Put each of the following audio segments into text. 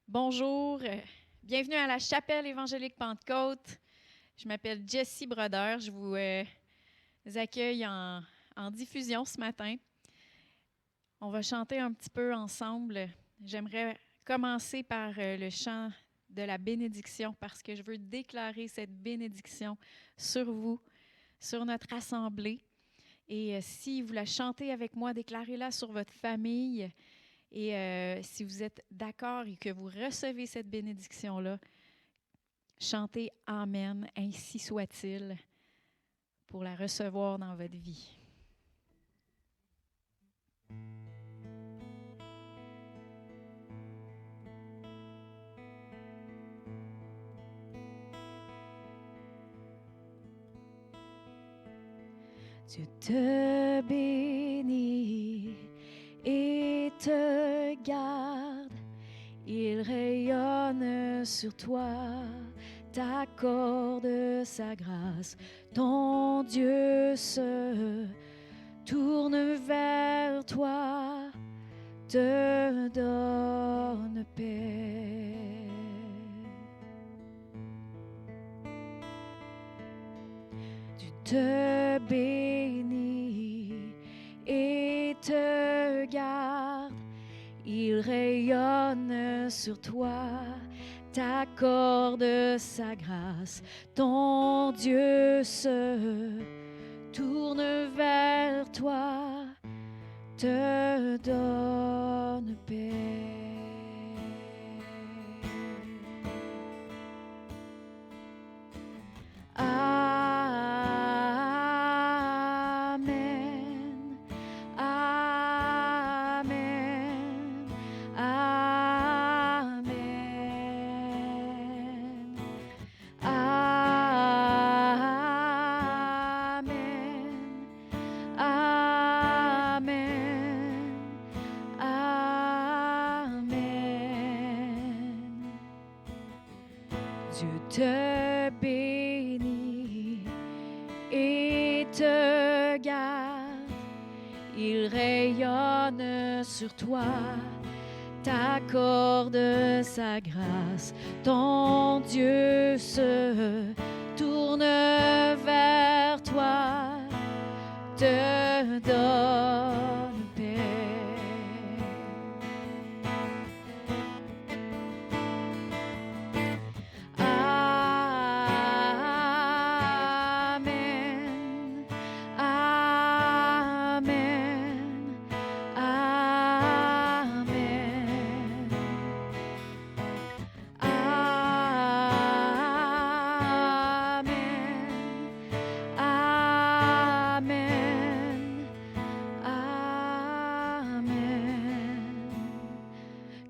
Bonjour, bienvenue à la Chapelle évangélique Pentecôte. Je m'appelle Jessie Brodeur. Je vous accueille en diffusion ce matin. On va chanter un petit peu ensemble. J'aimerais commencer par le chant de la bénédiction parce que je veux déclarer cette bénédiction sur vous, sur notre assemblée. Et si vous la chantez avec moi, déclarez-la sur votre famille. Et si vous êtes d'accord et que vous recevez cette bénédiction-là, chantez Amen, ainsi soit-il, pour la recevoir dans votre vie. Dieu te bénit et te garde. Il rayonne sur toi, t'accorde sa grâce. Ton Dieu se tourne vers toi, te donne paix. Dieu te bénit et te garde. Il rayonne sur toi, t'accorde sa grâce. Ton Dieu se tourne vers toi, te donne paix. Amen. Amen. Amen. Amen. Amen. Amen. Dieu te bénit et te garde. Il rayonne sur toi, t'accorde sa grâce. Ton Dieu se tourne vers toi, te donne paix. Amen. Amen. Amen. Amen. Amen.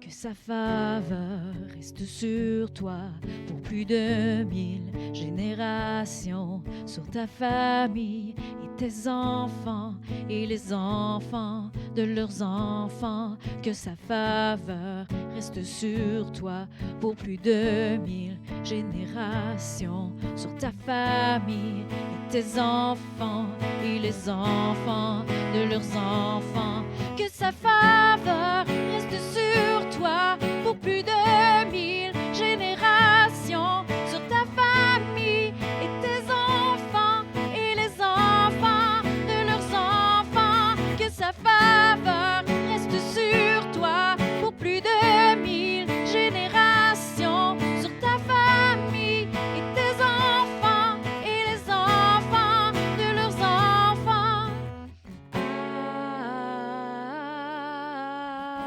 Que sa faveur reste sur toi pour plus de 1000 générations, sur ta famille et tes enfants et les enfants de leurs enfants. Que sa faveur reste sur toi pour plus de 1000 générations, sur ta famille et tes enfants et les enfants de leurs enfants. Que sa faveur reste sur toi pour plus de 1000 générations, sur ta famille et tes enfants et les enfants de leurs enfants. Que sa faveur reste sur toi pour plus de 1000 générations, sur ta famille et tes enfants et les enfants de leurs enfants.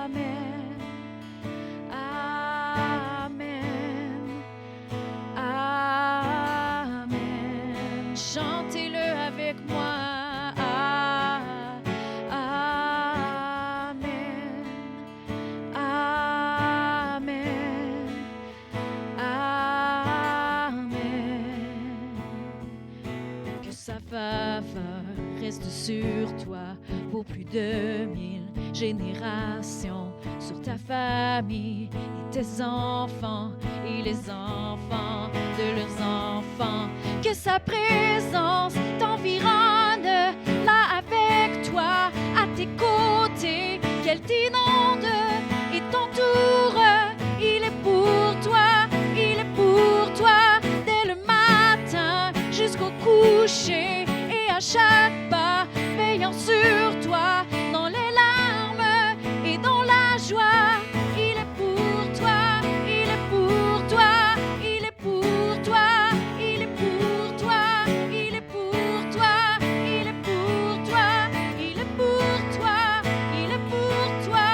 Amen. Amen. Amen. Chantez-le avec moi. Amen. Amen. Amen. Que sa faveur reste sur toi pour plus de 1000 générations, sur ta famille et tes enfants et les enfants de leurs enfants. Que sa présence t'environne là avec toi, à tes côtés, qu'elle t'inonde et t'entoure. Il est chaque pas, veillant sur toi dans les larmes et dans la joie. Il est pour toi, il est pour toi, il est pour toi, il est pour toi, il est pour toi, il est pour toi, il est pour toi, il est pour toi.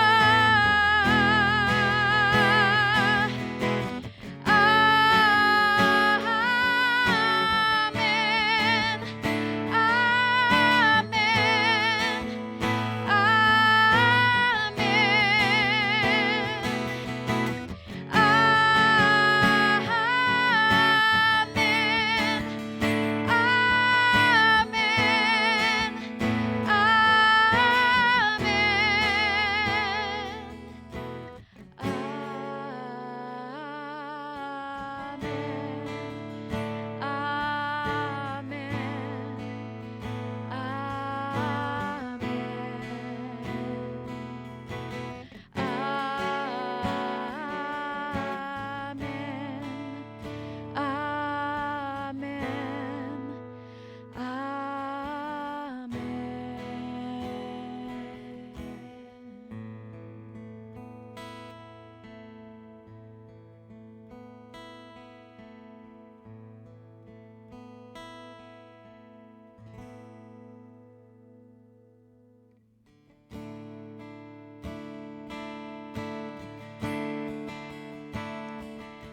Amen, amen,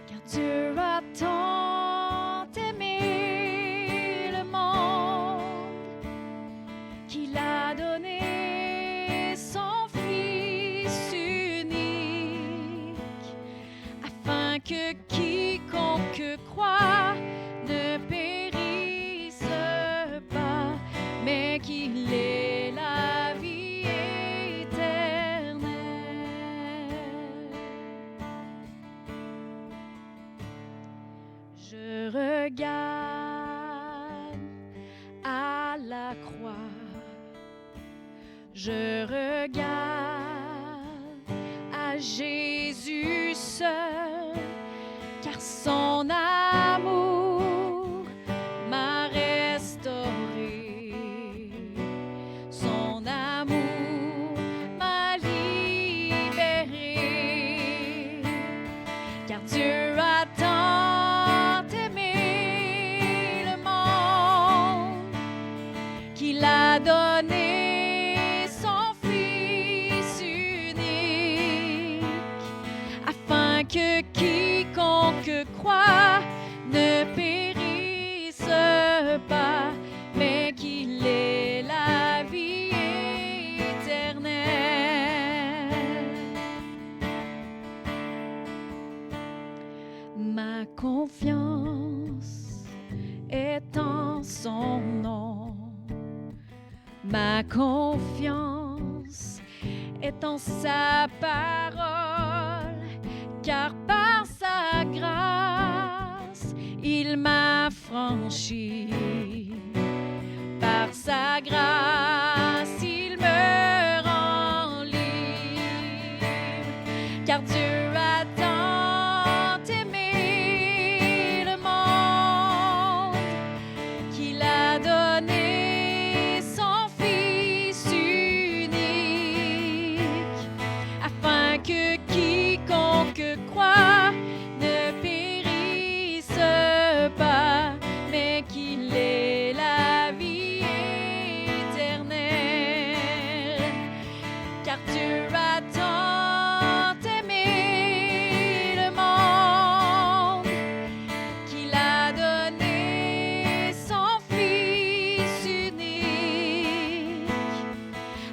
car Dieu a tant aimé le monde qu'il a donné son Fils unique, afin que quiconque croit ne périsse pas, mais qu'il ait la vie éternelle. Je regarde à la croix, je regarde à Jésus seul, car son amour m'a restauré, son amour m'a libéré, car Dieu a tant aimé le monde qu'il a donné son Fils unique, afin que quiconque croit ne périsse pas, mais qu'il ait la vie éternelle. Ma confiance est en son nom, ma confiance est en sa parole, car par sa grâce il m'a franchi, par sa grâce il me rend libre, car Dieu a tant aimé le monde qu'il a donné son Fils unique, afin que quiconque croit ne périsse pas, mais qu'il ait la vie éternelle, car Dieu a tant aimé le monde qu'il a donné son Fils unique,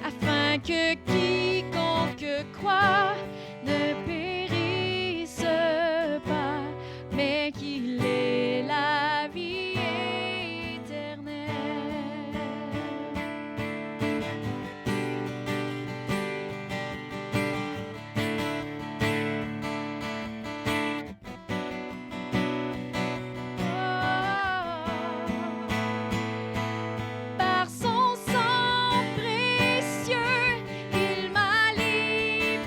afin que quiconque croit ne périsse pas, mais qu'il ait la vie éternelle. Par son sang précieux, il m'a libéré.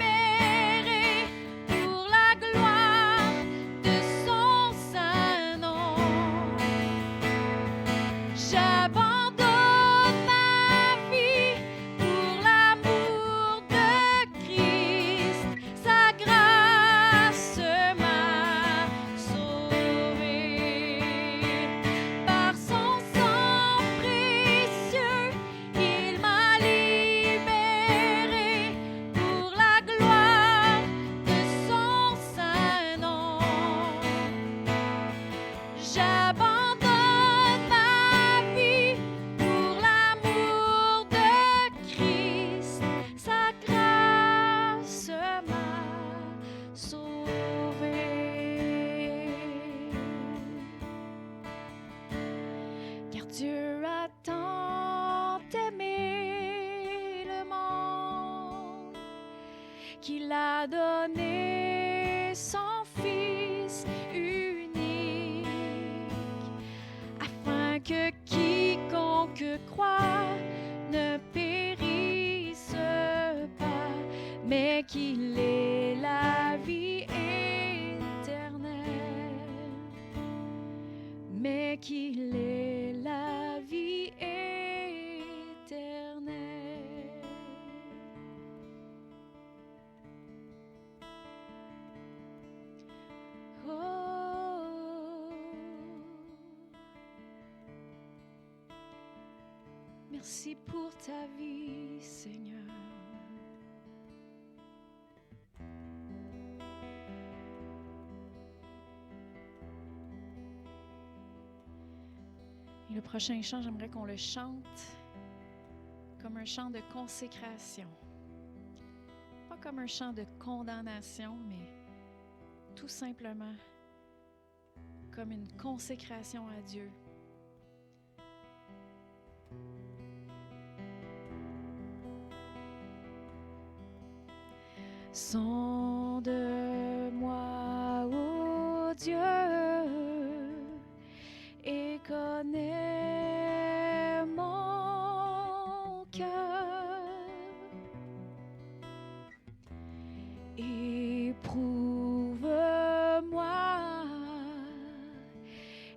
qu'il a donné son Fils unique, afin que quiconque croit ne périsse pas, mais qu'il ait la vie éternelle, mais qu'il ait la vie éternelle. Oh, merci pour ta vie, Seigneur. Et le prochain chant, j'aimerais qu'on le chante comme un chant de consécration. Pas comme un chant de condamnation, mais tout simplement comme une consécration à Dieu. Sonde-moi, ô Dieu, et connais mon cœur. Éprouve-moi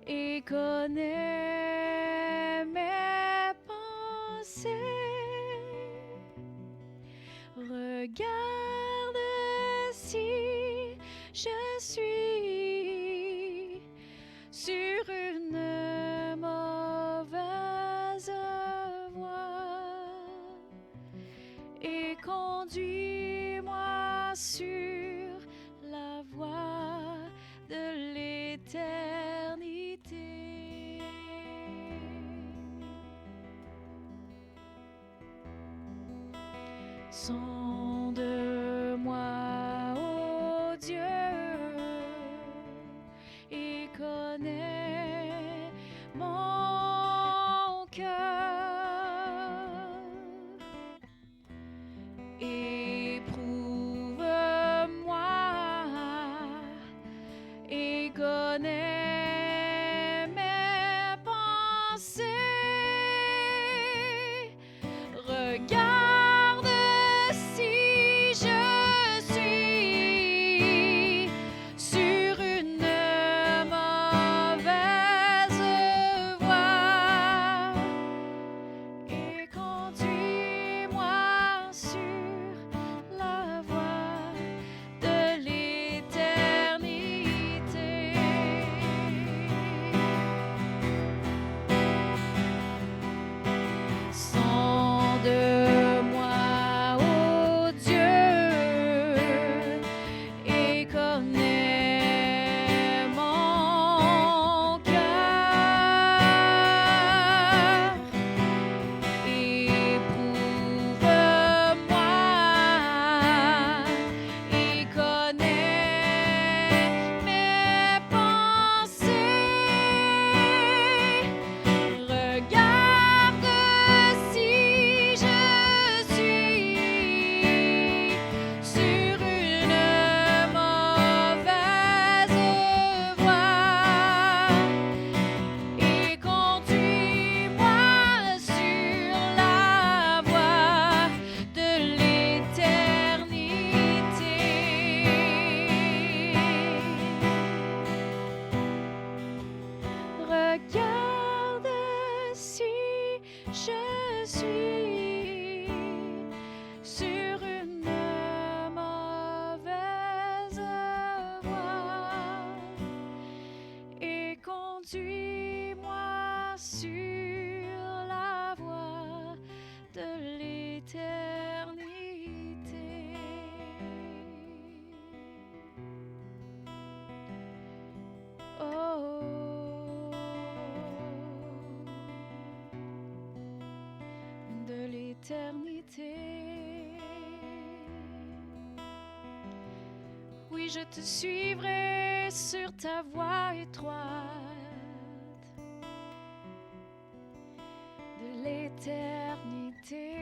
et connais mes pensées. Regarde si je suis sur une mauvaise voie et conduis-moi sur la voie de l'éternité. Sonde-moi, ô Dieu, et connais mon cœur. Éprouve-moi et connais mes pensées. Regarde si je suis sur une mauvaise voie et conduis-moi sur la voie de l'éternité. Sonde-moi, ô Dieu, et connais mon cœur. Éprouve-moi et connais mes pensées. Regarde si je suis sur une mauvaise voie et conduis-moi sur la voie de l'éternité. Regarde si je suis sur une mauvaise voie et conduis-moi sur la voie de l'éternité. Oh, de l'éternité. Oui, je te suivrai sur ta voie étroite de l'éternité.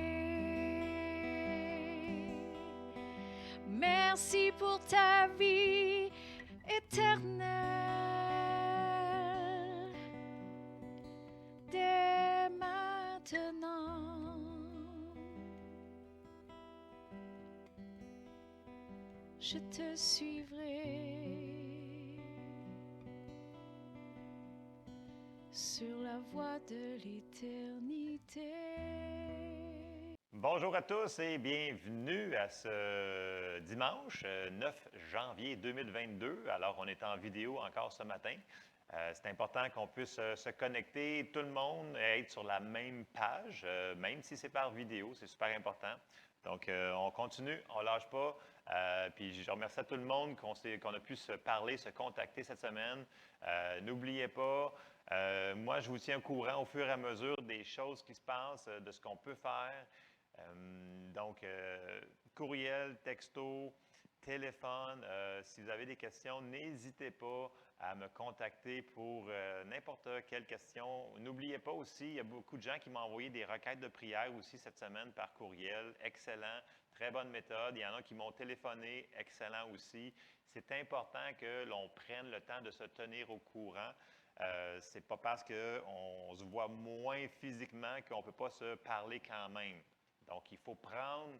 merci pour ta vie éternelle. Dès maintenant, je te suivrai sur la voie de l'éternité. Bonjour à tous et bienvenue à ce dimanche 9 janvier 2022. Alors, on est en vidéo encore ce matin. C'est important qu'on puisse se connecter, tout le monde, et être sur la même page, même si c'est par vidéo, c'est super important. Donc, on continue, on ne lâche pas. Puis, je remercie à tout le monde qu'on a pu se parler, se contacter cette semaine. N'oubliez pas, moi, je vous tiens au courant au fur et à mesure des choses qui se passent, de ce qu'on peut faire. Donc, courriel, texto, téléphone, si vous avez des questions, n'hésitez pas à me contacter pour n'importe quelle question. N'oubliez pas aussi, il y a beaucoup de gens qui m'ont envoyé des requêtes de prière aussi cette semaine par courriel. Excellent, très bonne méthode. Il y en a qui m'ont téléphoné, excellent aussi. C'est important que l'on prenne le temps de se tenir au courant. C'est pas parce qu'on se voit moins physiquement qu'on ne peut pas se parler quand même. Donc, il faut prendre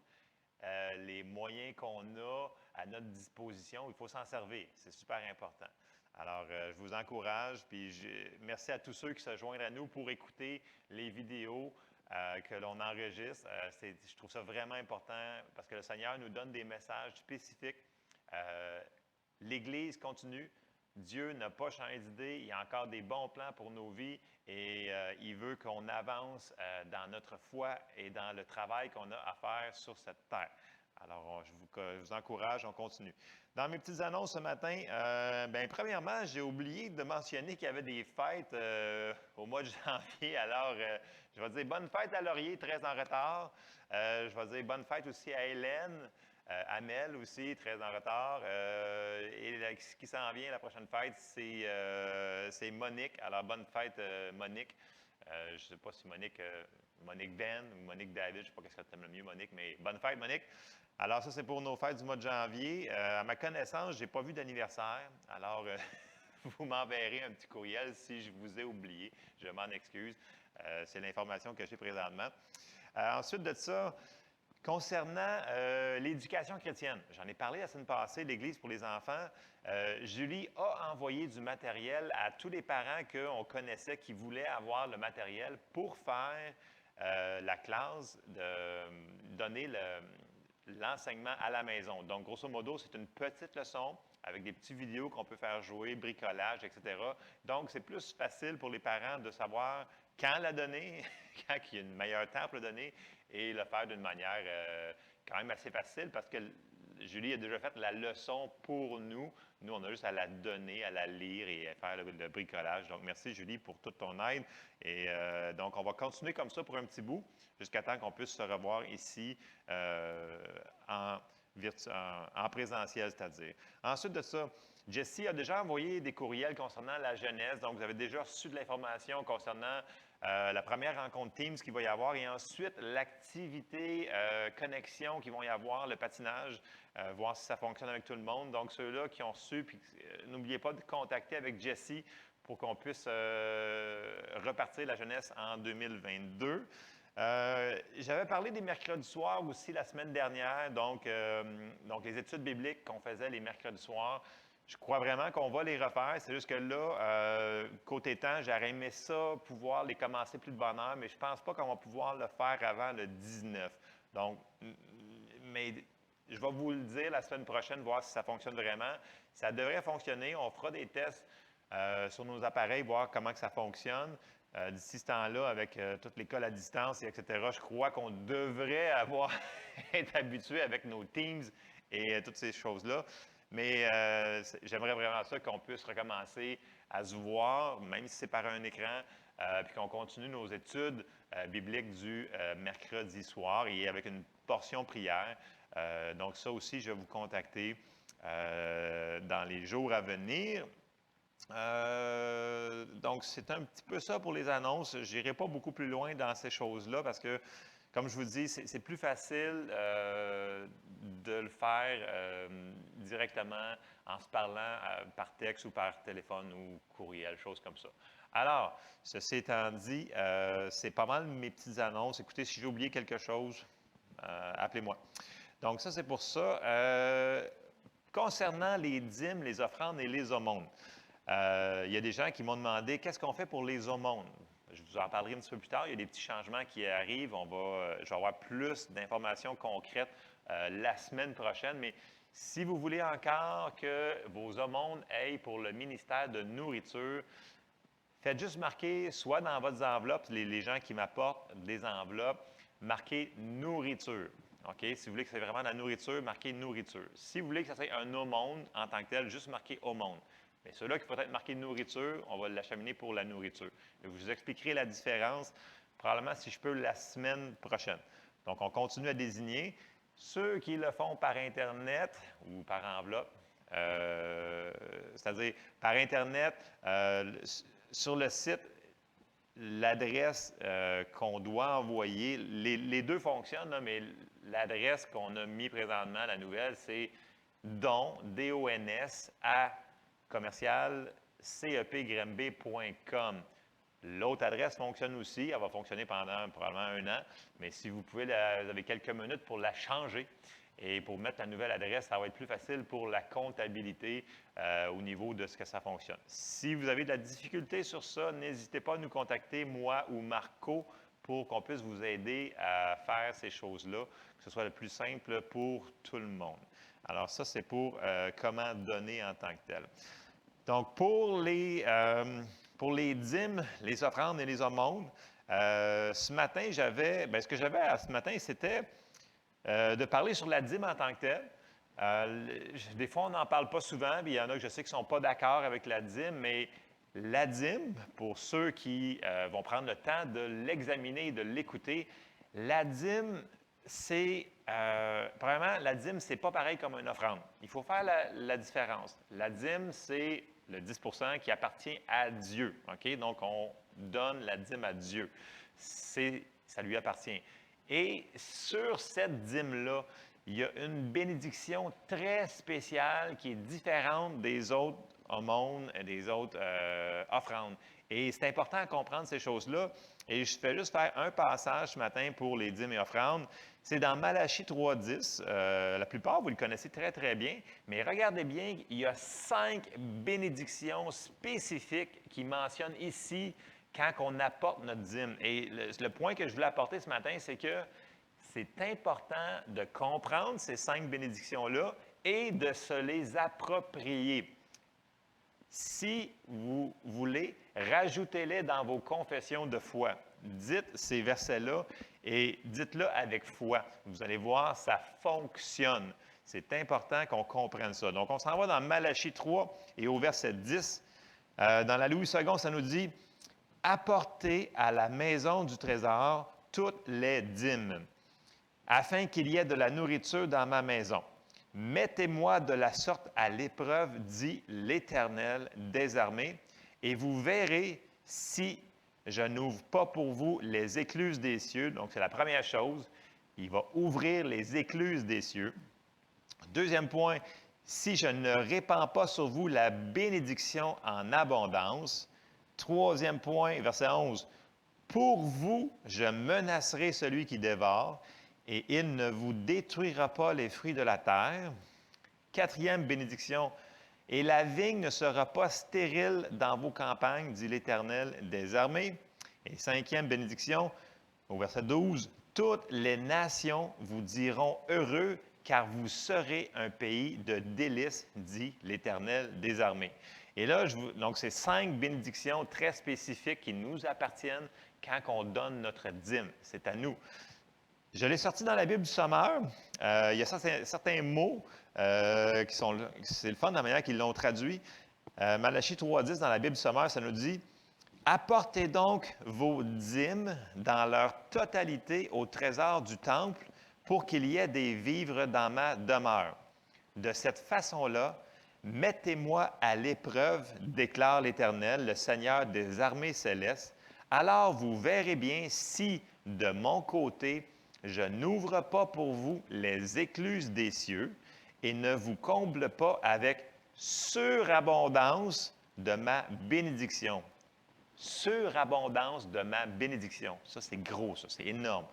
les moyens qu'on a à notre disposition. Il faut s'en servir. C'est super important. Alors, je vous encourage, puis merci à tous ceux qui se joignent à nous pour écouter les vidéos que l'on enregistre. Je trouve ça vraiment important parce que le Seigneur nous donne des messages spécifiques. L'Église continue. Dieu n'a pas changé d'idée, il y a encore des bons plans pour nos vies et il veut qu'on avance dans notre foi et dans le travail qu'on a à faire sur cette terre. Alors, je vous encourage, on continue. Dans mes petites annonces ce matin, premièrement, j'ai oublié de mentionner qu'il y avait des fêtes au mois de janvier. Alors, je vais dire bonne fête à Laurier, très en retard. Je vais dire bonne fête aussi à Hélène. Amel aussi, très en retard. Et ce qui s'en vient, la prochaine fête, c'est Monique. Alors, bonne fête, Monique. Je ne sais pas si Monique Ben ou Monique David, je ne sais pas qu'est-ce que tu aimes le mieux, Monique, mais bonne fête, Monique. Alors, ça, c'est pour nos fêtes du mois de janvier. À ma connaissance, je n'ai pas vu d'anniversaire. Alors, vous m'enverrez un petit courriel si je vous ai oublié. Je m'en excuse. C'est l'information que j'ai présentement. Ensuite de ça, concernant l'éducation chrétienne, j'en ai parlé la semaine passée, l'Église pour les enfants. Julie a envoyé du matériel à tous les parents qu'on connaissait qui voulaient avoir le matériel pour faire la classe, donner l'enseignement à la maison. Donc, grosso modo, c'est une petite leçon avec des petites vidéos qu'on peut faire jouer, bricolage, etc. Donc, c'est plus facile pour les parents de savoir quand la donner, quand il y a une meilleure temps pour la donner, et le faire d'une manière quand même assez facile parce que Julie a déjà fait la leçon pour nous. Nous, on a juste à la donner, à la lire et à faire le bricolage. Donc, merci Julie pour toute ton aide. Et donc, on va continuer comme ça pour un petit bout jusqu'à temps qu'on puisse se revoir ici en présentiel, c'est-à-dire. Ensuite de ça, Jessie a déjà envoyé des courriels concernant la jeunesse. Donc, vous avez déjà reçu de l'information concernant la première rencontre Teams qu'il va y avoir et ensuite l'activité connexion qu'il va y avoir, le patinage, voir si ça fonctionne avec tout le monde. Donc, ceux-là qui ont reçu, puis n'oubliez pas de contacter avec Jessie pour qu'on puisse repartir la jeunesse en 2022. J'avais parlé des mercredis soirs aussi la semaine dernière, donc les études bibliques qu'on faisait les mercredis soirs. Je crois vraiment qu'on va les refaire. C'est juste que là, côté temps, j'aurais aimé ça, pouvoir les commencer plus de bonne heure, mais je ne pense pas qu'on va pouvoir le faire avant le 19. Donc, mais je vais vous le dire la semaine prochaine, voir si ça fonctionne vraiment. Ça devrait fonctionner. On fera des tests sur nos appareils, voir comment que ça fonctionne. D'ici ce temps-là, avec toute l'école à distance, et etc., je crois qu'on devrait être habitué avec nos Teams et toutes ces choses-là. Mais j'aimerais vraiment ça qu'on puisse recommencer à se voir, même si c'est par un écran, puis qu'on continue nos études bibliques du mercredi soir et avec une portion prière. Donc ça aussi, je vais vous contacter dans les jours à venir. Donc, c'est un petit peu ça pour les annonces. Je n'irai pas beaucoup plus loin dans ces choses-là parce que, comme je vous dis, c'est plus facile de le faire directement en se parlant par texte ou par téléphone ou courriel, choses comme ça. Alors, ceci étant dit, c'est pas mal mes petites annonces. Écoutez, si j'ai oublié quelque chose, appelez-moi. Donc, ça, c'est pour ça. Concernant les dîmes, les offrandes et les aumônes, il y a des gens qui m'ont demandé qu'est-ce qu'on fait pour les aumônes. Je vous en parlerai un petit peu plus tard. Il y a des petits changements qui arrivent. Je vais avoir plus d'informations concrètes la semaine prochaine. Mais si vous voulez encore que vos aumônes aillent pour le ministère de nourriture, faites juste marquer, soit dans votre enveloppe, les gens qui m'apportent des enveloppes, marquez nourriture. OK? Si vous voulez que c'est vraiment la nourriture, marquez nourriture. Si vous voulez que ça soit un aumône en tant que tel, juste marquez aumône. Mais ceux-là qui peut être marqué nourriture, on va l'acheminer pour la nourriture. Je vous expliquerai la différence, probablement si je peux, la semaine prochaine. Donc, on continue à désigner. Ceux qui le font par Internet ou par enveloppe, c'est-à-dire par Internet, sur le site, l'adresse qu'on doit envoyer, les deux fonctionnent, là, mais l'adresse qu'on a mis présentement, la nouvelle, c'est don, D-O-N-S, à commercial cepgrimby.com. L'autre adresse fonctionne aussi. Elle va fonctionner pendant probablement 1 an. Mais si vous pouvez, vous avez quelques minutes pour la changer et pour mettre la nouvelle adresse, ça va être plus facile pour la comptabilité au niveau de ce que ça fonctionne. Si vous avez de la difficulté sur ça, n'hésitez pas à nous contacter, moi ou Marco, pour qu'on puisse vous aider à faire ces choses-là, que ce soit le plus simple pour tout le monde. Alors ça, c'est pour comment donner en tant que tel. Donc, pour les dîmes, les offrandes et les aumônes, ce matin, ce que j'avais ce matin, c'était de parler sur la dîme en tant que telle. Des fois, on n'en parle pas souvent, puis il y en a que je sais qui ne sont pas d'accord avec la dîme, mais la dîme, pour ceux qui vont prendre le temps de l'examiner et de l'écouter, la dîme, premièrement, la dîme, c'est pas pareil comme une offrande. Il faut faire la différence. La dîme, c'est le 10 qui appartient à Dieu. OK? Donc, on donne la dîme à Dieu. Ça lui appartient. Et sur cette dîme-là, il y a une bénédiction très spéciale qui est différente des autres aumônes et des autres offrandes. Et c'est important à comprendre ces choses-là. Et je fais juste faire un passage ce matin pour les dîmes et offrandes. C'est dans Malachie 3.10. La plupart, vous le connaissez très, très bien. Mais regardez bien, il y a 5 bénédictions spécifiques qui mentionnent ici quand on apporte notre dîme. Et le point que je voulais apporter ce matin, c'est que c'est important de comprendre ces 5 bénédictions-là et de se les approprier. Si vous voulez, rajoutez-les dans vos confessions de foi. Dites ces versets-là et dites-le avec foi. Vous allez voir, ça fonctionne. C'est important qu'on comprenne ça. Donc, on s'en va dans Malachie 3 et au verset 10. Dans la Louis II, ça nous dit « Apportez à la maison du trésor toutes les dîmes, afin qu'il y ait de la nourriture dans ma maison. Mettez-moi de la sorte à l'épreuve, dit l'Éternel des armées, et vous verrez si je n'ouvre pas pour vous les écluses des cieux. » Donc, c'est la première chose. Il va ouvrir les écluses des cieux. Deuxième point, si je ne répands pas sur vous la bénédiction en abondance. Troisième point, verset 11. Pour vous, je menacerai celui qui dévore, et il ne vous détruira pas les fruits de la terre. Quatrième bénédiction, et la vigne ne sera pas stérile dans vos campagnes, dit l'Éternel des armées. Et cinquième bénédiction, au verset 12, toutes les nations vous diront heureux, car vous serez un pays de délices, dit l'Éternel des armées. Et là, donc, c'est 5 bénédictions très spécifiques qui nous appartiennent quand on donne notre dîme. C'est à nous. Je l'ai sorti dans la Bible du Sommeur. Il y a certains mots qui sont là. C'est le fun de la manière qu'ils l'ont traduit. Malachie 3.10 dans la Bible du Sommeur, ça nous dit « Apportez donc vos dîmes dans leur totalité au trésor du temple pour qu'il y ait des vivres dans ma demeure. De cette façon-là, mettez-moi à l'épreuve, déclare l'Éternel, le Seigneur des armées célestes. Alors vous verrez bien si, de mon côté, je n'ouvre pas pour vous les écluses des cieux et ne vous comble pas avec surabondance de ma bénédiction. Surabondance de ma bénédiction. Ça, c'est gros, ça, c'est énorme.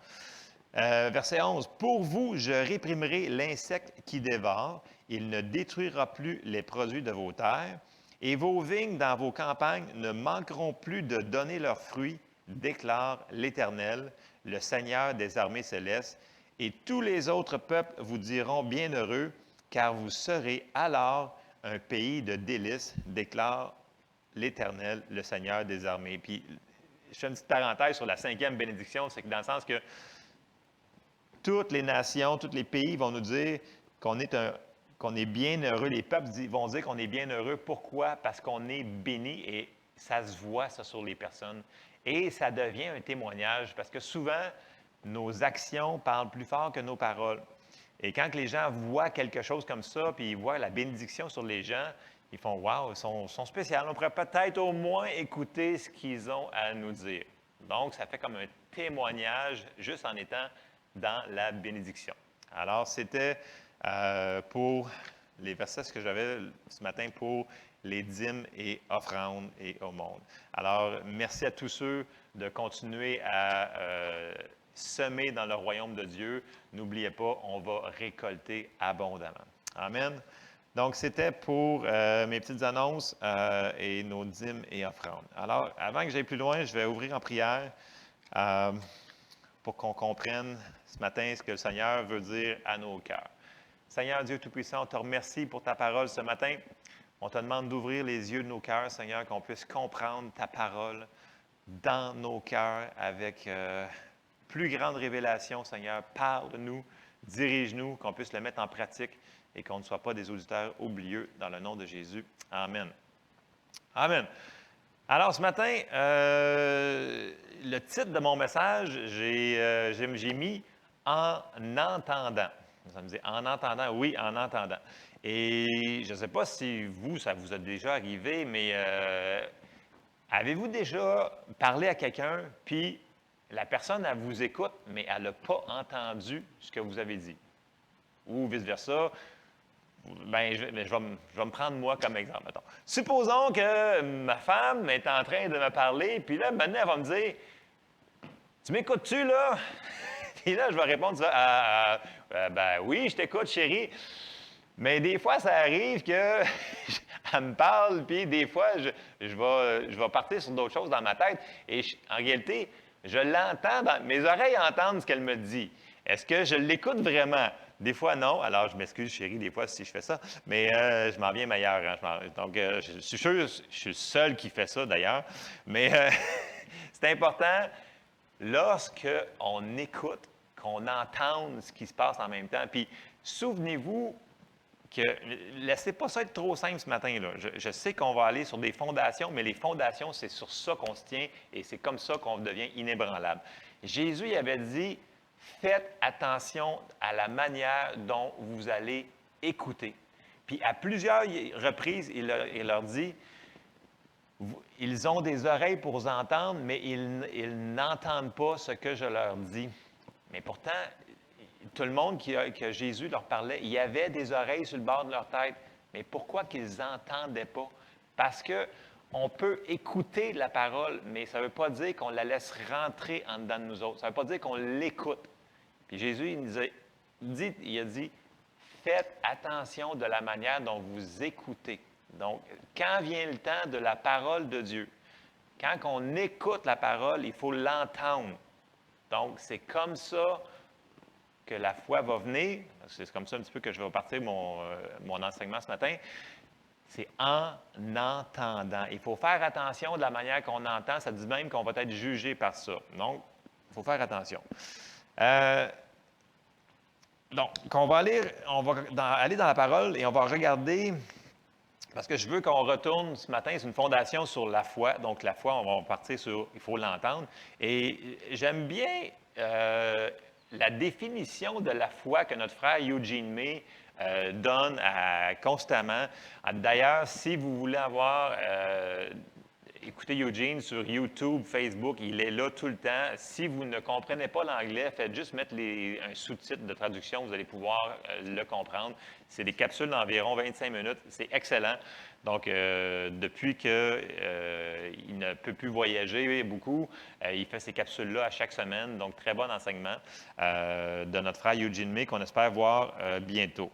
Verset 11. Pour vous, je réprimerai l'insecte qui dévore. Il ne détruira plus les produits de vos terres. Et vos vignes dans vos campagnes ne manqueront plus de donner leurs fruits, déclare l'Éternel, le Seigneur des armées célestes. Et tous les autres peuples vous diront bienheureux, car vous serez alors un pays de délices, déclare l'Éternel, le Seigneur des armées. Puis, je fais une petite parenthèse sur la 5e bénédiction, c'est que dans le sens que toutes les nations, tous les pays vont nous dire qu'on est bien heureux. Les peuples vont dire qu'on est bien heureux. Pourquoi? Parce qu'on est béni et ça se voit, ça, sur les personnes. Et ça devient un témoignage parce que souvent, nos actions parlent plus fort que nos paroles. Et quand les gens voient quelque chose comme ça, puis ils voient la bénédiction sur les gens, ils font « Wow, ils sont spéciaux. On pourrait peut-être au moins écouter ce qu'ils ont à nous dire. » Donc, ça fait comme un témoignage juste en étant dans la bénédiction. Alors, c'était pour les versets que j'avais ce matin pour les dîmes et offrandes et aumônes. Alors, merci à tous ceux de continuer à semer dans le royaume de Dieu. N'oubliez pas, on va récolter abondamment. Amen. Donc, c'était pour mes petites annonces et nos dîmes et offrandes. Alors, avant que j'aille plus loin, je vais ouvrir en prière pour qu'on comprenne ce matin ce que le Seigneur veut dire à nos cœurs. Seigneur Dieu Tout-Puissant, on te remercie pour ta parole ce matin. On te demande d'ouvrir les yeux de nos cœurs, Seigneur, qu'on puisse comprendre ta parole dans nos cœurs avec plus grande révélation, Seigneur. Parle-nous, dirige-nous, qu'on puisse le mettre en pratique et qu'on ne soit pas des auditeurs oublieux dans le nom de Jésus. Amen. Amen. Alors, ce matin, le titre de mon message, j'ai mis « En entendant ». Ça me dit « En entendant ». Oui, en entendant. Et je ne sais pas si vous, ça vous a déjà arrivé, mais avez-vous déjà parlé à quelqu'un, puis la personne, elle vous écoute, mais elle n'a pas entendu ce que vous avez dit? Ou vice-versa. Bien, je vais me prendre moi comme exemple. Mettons. Supposons que ma femme est en train de me parler, puis là, maintenant, elle va me dire « Tu m'écoutes-tu, là? » Puis là, je vais répondre ben oui, je t'écoute, chérie. Mais des fois, ça arrive qu'elle me parle, puis des fois, je vais partir sur d'autres choses dans ma tête. Et en réalité, je l'entends, mes oreilles entendent ce qu'elle me dit. Est-ce que je l'écoute vraiment? Des fois, non. Alors, je m'excuse, chérie, des fois, si je fais ça. Mais je m'en viens meilleur. Hein? Donc, je suis sûr, je suis le seul qui fait ça, d'ailleurs. Mais c'est important, lorsqu'on écoute, qu'on entende ce qui se passe en même temps. Puis, souvenez-vous que, laissez pas ça être trop simple ce matin, là. Je sais qu'on va aller sur des fondations, mais les fondations, c'est sur ça qu'on se tient et c'est comme ça qu'on devient inébranlable. Jésus il avait dit, faites attention à la manière dont vous allez écouter. Puis à plusieurs reprises, il leur dit, ils ont des oreilles pour vous entendre, mais ils n'entendent pas ce que je leur dis. Mais pourtant, tout le monde que Jésus leur parlait, il y avait des oreilles sur le bord de leur tête. Mais pourquoi qu'ils n'entendaient pas? Parce qu'on peut écouter la parole, mais ça ne veut pas dire qu'on la laisse rentrer en dedans de nous autres. Ça ne veut pas dire qu'on l'écoute. Puis Jésus, il a dit, faites attention de la manière dont vous écoutez. Donc, quand vient le temps de la parole de Dieu, quand on écoute la parole, il faut l'entendre. Donc, c'est comme ça que la foi va venir. C'est comme ça un petit peu que je vais partir mon enseignement ce matin. C'est en entendant. Il faut faire attention de la manière qu'on entend. Ça dit même qu'on va être jugé par ça. Donc, il faut faire attention. Donc, on va aller dans la parole et on va regarder, parce que je veux qu'on retourne ce matin, c'est une fondation sur la foi. Donc, la foi, on va partir sur, il faut l'entendre. Et j'aime bien la définition de la foi que notre frère Eugene May donne constamment. D'ailleurs, si vous voulez avoir écoutez Eugene sur YouTube, Facebook, il est là tout le temps. Si vous ne comprenez pas l'anglais, faites juste mettre un sous-titre de traduction, vous allez pouvoir le comprendre. C'est des capsules d'environ 25 minutes, c'est excellent. Donc, depuis qu'il ne peut plus voyager beaucoup, il fait ces capsules-là à chaque semaine. Donc, très bon enseignement de notre frère Eugene May qu'on espère voir bientôt.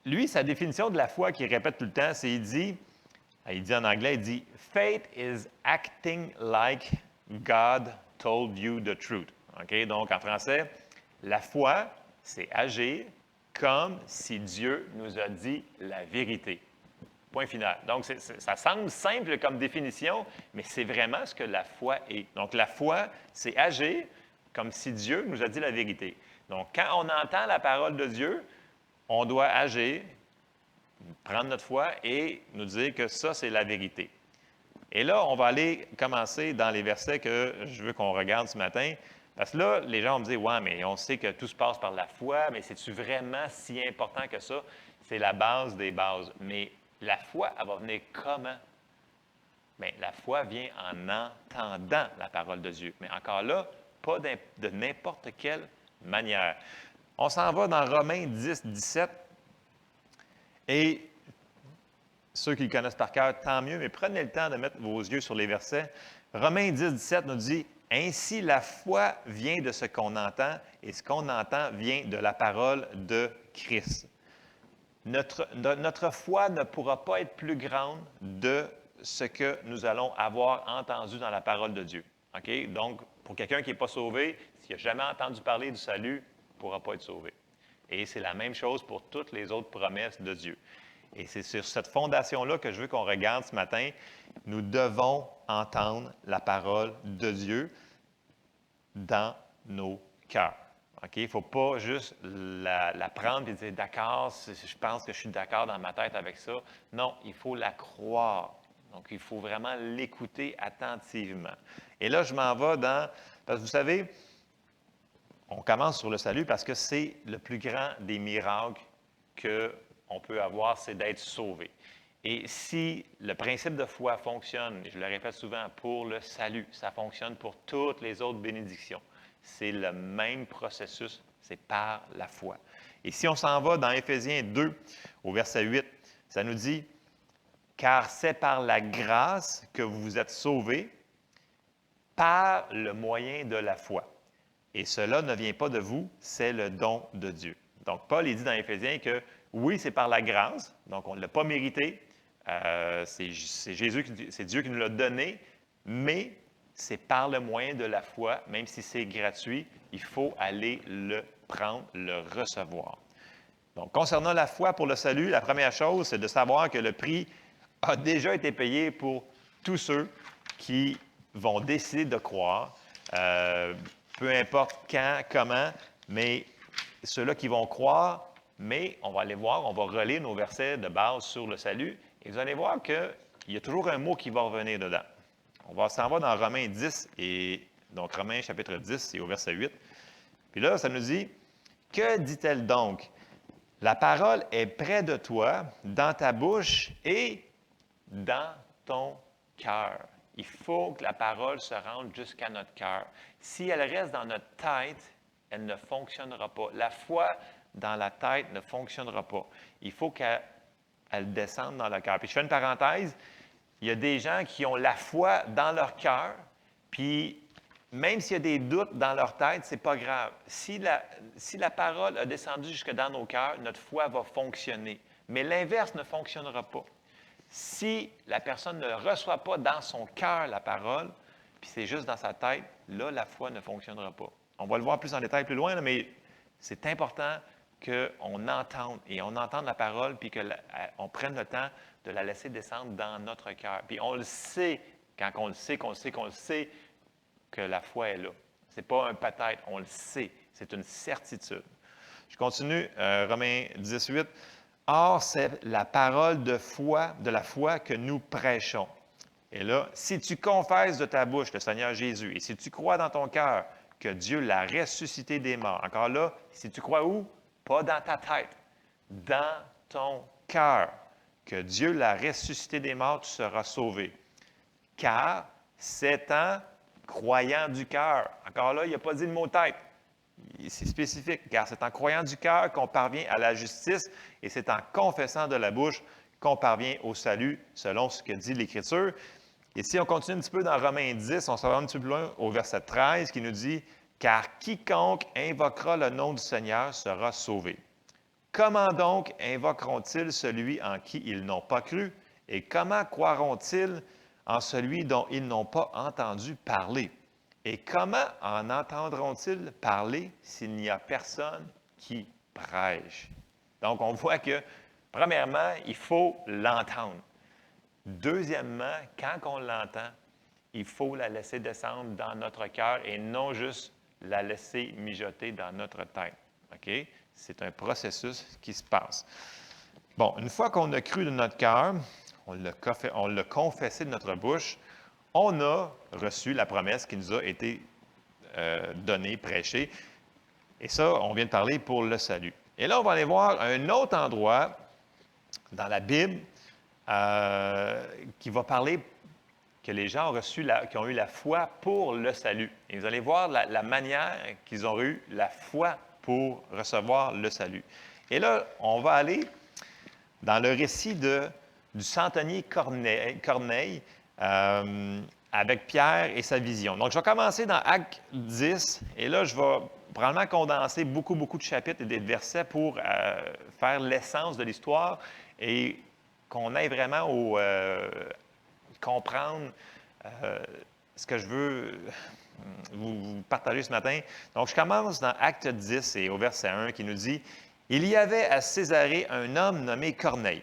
Lui, sa définition de la foi qu'il répète tout le temps, c'est il dit en anglais, il dit « Faith is acting like God told you the truth ». Okay? Donc, en français, la foi, c'est agir comme si Dieu nous a dit la vérité. Point final. Donc, ça semble simple comme définition, mais c'est vraiment ce que la foi est. Donc, la foi, c'est agir comme si Dieu nous a dit la vérité. Donc, quand on entend la parole de Dieu, on doit agir, prendre notre foi et nous dire que ça, c'est la vérité. Et là, on va aller commencer dans les versets que je veux qu'on regarde ce matin. Parce que là, les gens vont me dire « Ouais, mais on sait que tout se passe par la foi, mais c'est-tu vraiment si important que ça? » C'est la base des bases. Mais la foi, elle va venir comment? Bien, la foi vient en entendant la parole de Dieu. Mais encore là, pas de n'importe quelle manière. On s'en va dans Romains 10, 17. Et ceux qui le connaissent par cœur, tant mieux, mais prenez le temps de mettre vos yeux sur les versets. Romains 10, 17 nous dit « Ainsi la foi vient de ce qu'on entend, et ce qu'on entend vient de la parole de Christ. » Notre foi ne pourra pas être plus grande de ce que nous allons avoir entendu dans la parole de Dieu. Okay? Donc, pour quelqu'un qui n'est pas sauvé, s'il n'a jamais entendu parler du salut, il ne pourra pas être sauvé. Et c'est la même chose pour toutes les autres promesses de Dieu. Et c'est sur cette fondation-là que je veux qu'on regarde ce matin. Nous devons entendre la parole de Dieu dans nos cœurs. Okay? Il ne faut pas juste la prendre et dire « d'accord, je pense que je suis d'accord dans ma tête avec ça ». Non, il faut la croire. Donc, il faut vraiment l'écouter attentivement. Et là, je m'en vais dans... Parce que vous savez, on commence sur le salut parce que c'est le plus grand des miracles qu'on peut avoir, c'est d'être sauvé. Et si le principe de foi fonctionne, et je le répète souvent, pour le salut, ça fonctionne pour toutes les autres bénédictions. C'est le même processus, c'est par la foi. Et si on s'en va dans Éphésiens 2, au verset 8, ça nous dit « Car c'est par la grâce que vous vous êtes sauvés, par le moyen de la foi. Et cela ne vient pas de vous, c'est le don de Dieu. » Donc, Paul il dit dans Éphésiens que oui, c'est par la grâce, donc on ne l'a pas mérité, c'est Dieu qui nous l'a donné, mais c'est par le moyen de la foi, même si c'est gratuit, il faut aller le prendre, le recevoir. Donc, concernant la foi pour le salut, la première chose, c'est de savoir que le prix a déjà été payé pour tous ceux qui vont décider de croire, peu importe quand, comment, mais ceux-là qui vont croire, mais on va aller voir, on va relire nos versets de base sur le salut, et vous allez voir qu'il y a toujours un mot qui va revenir dedans. On s'en va dans Romains 10, et donc Romains chapitre 10, et au verset 8. Puis là, ça nous dit, « Que dit-elle donc? La parole est près de toi, dans ta bouche et dans ton cœur. » Il faut que la parole se rende jusqu'à notre cœur. Si elle reste dans notre tête, elle ne fonctionnera pas. La foi dans la tête ne fonctionnera pas. Il faut qu'elle descende dans le cœur. Puis je fais une parenthèse, il y a des gens qui ont la foi dans leur cœur, puis même s'il y a des doutes dans leur tête, ce n'est pas grave. Si la parole a descendu jusque dans nos cœurs, notre foi va fonctionner. Mais l'inverse ne fonctionnera pas. Si la personne ne reçoit pas dans son cœur la parole, puis c'est juste dans sa tête, là, la foi ne fonctionnera pas. On va le voir plus en détail plus loin, là, mais c'est important qu'on entende, et on entende la parole, puis qu'on prenne le temps de la laisser descendre dans notre cœur. Puis on le sait, quand on le sait, que la foi est là. Ce n'est pas un peut-être, on le sait. C'est une certitude. Je continue, Romains 18. « Or, c'est la parole de la foi que nous prêchons. » Et là, « Si tu confesses de ta bouche le Seigneur Jésus, et si tu crois dans ton cœur que Dieu l'a ressuscité des morts. » Encore là, si tu crois où? Pas dans ta tête. Dans ton cœur. Que Dieu l'a ressuscité des morts, tu seras sauvé. car c'est en croyant du cœur. Encore là, il n'a pas dit le mot tête. C'est spécifique, car c'est en croyant du cœur qu'on parvient à la justice et c'est en confessant de la bouche qu'on parvient au salut, selon ce que dit l'Écriture. Et si on continue un petit peu dans Romains 10, on s'en va un petit peu plus loin au verset 13 qui nous dit « Car quiconque invoquera le nom du Seigneur sera sauvé. Comment donc invoqueront-ils celui en qui ils n'ont pas cru? Et comment croiront-ils en celui dont ils n'ont pas entendu parler? Et comment en entendront-ils parler s'il n'y a personne qui prêche? » Donc, on voit que, premièrement, il faut l'entendre. Deuxièmement, quand on l'entend, il faut la laisser descendre dans notre cœur et non juste la laisser mijoter dans notre tête. OK? C'est un processus qui se passe. Bon, une fois qu'on a cru de notre cœur, on l'a confessé de notre bouche, on a reçu la promesse qui nous a été donnée, prêchée. Et ça, on vient de parler pour le salut. Et là, on va aller voir un autre endroit dans la Bible qui va parler que les gens qui ont eu la foi pour le salut. Et vous allez voir la manière qu'ils ont eu la foi pour recevoir le salut. Et là, on va aller dans le récit du centenier Corneille avec Pierre et sa vision. Donc, je vais commencer dans Actes 10, et là, je vais probablement condenser beaucoup de chapitres et de versets pour faire l'essence de l'histoire et qu'on aille vraiment comprendre ce que je veux vous partager ce matin. Donc, je commence dans Actes 10 et au verset 1 qui nous dit « Il y avait à Césarée un homme nommé Corneille,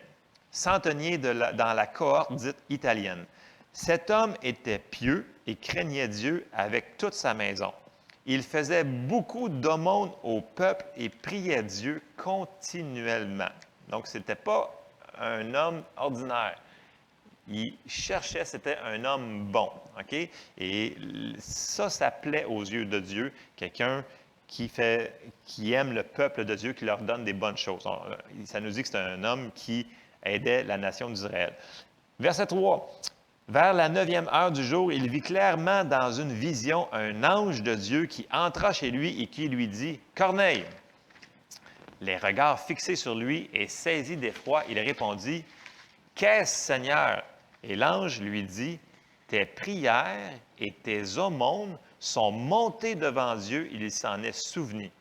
centenier dans la cohorte dite italienne. Cet homme était pieux et craignait Dieu avec toute sa maison. Il faisait beaucoup d'aumônes au peuple et priait Dieu continuellement. » Donc, ce n'était pas un homme ordinaire. Il cherchait, c'était un homme bon. OK? Et ça plaît aux yeux de Dieu, quelqu'un qui aime le peuple de Dieu, qui leur donne des bonnes choses. Ça nous dit que c'est un homme qui aidait la nation d'Israël. Verset 3. Vers la 9e heure du jour, il vit clairement dans une vision un ange de Dieu qui entra chez lui et qui lui dit « Corneille !» Les regards fixés sur lui et saisi d'effroi, il répondit « Qu'est-ce, Seigneur? » Et l'ange lui dit « Tes prières et tes aumônes sont montées devant Dieu, il s'en est souvenu.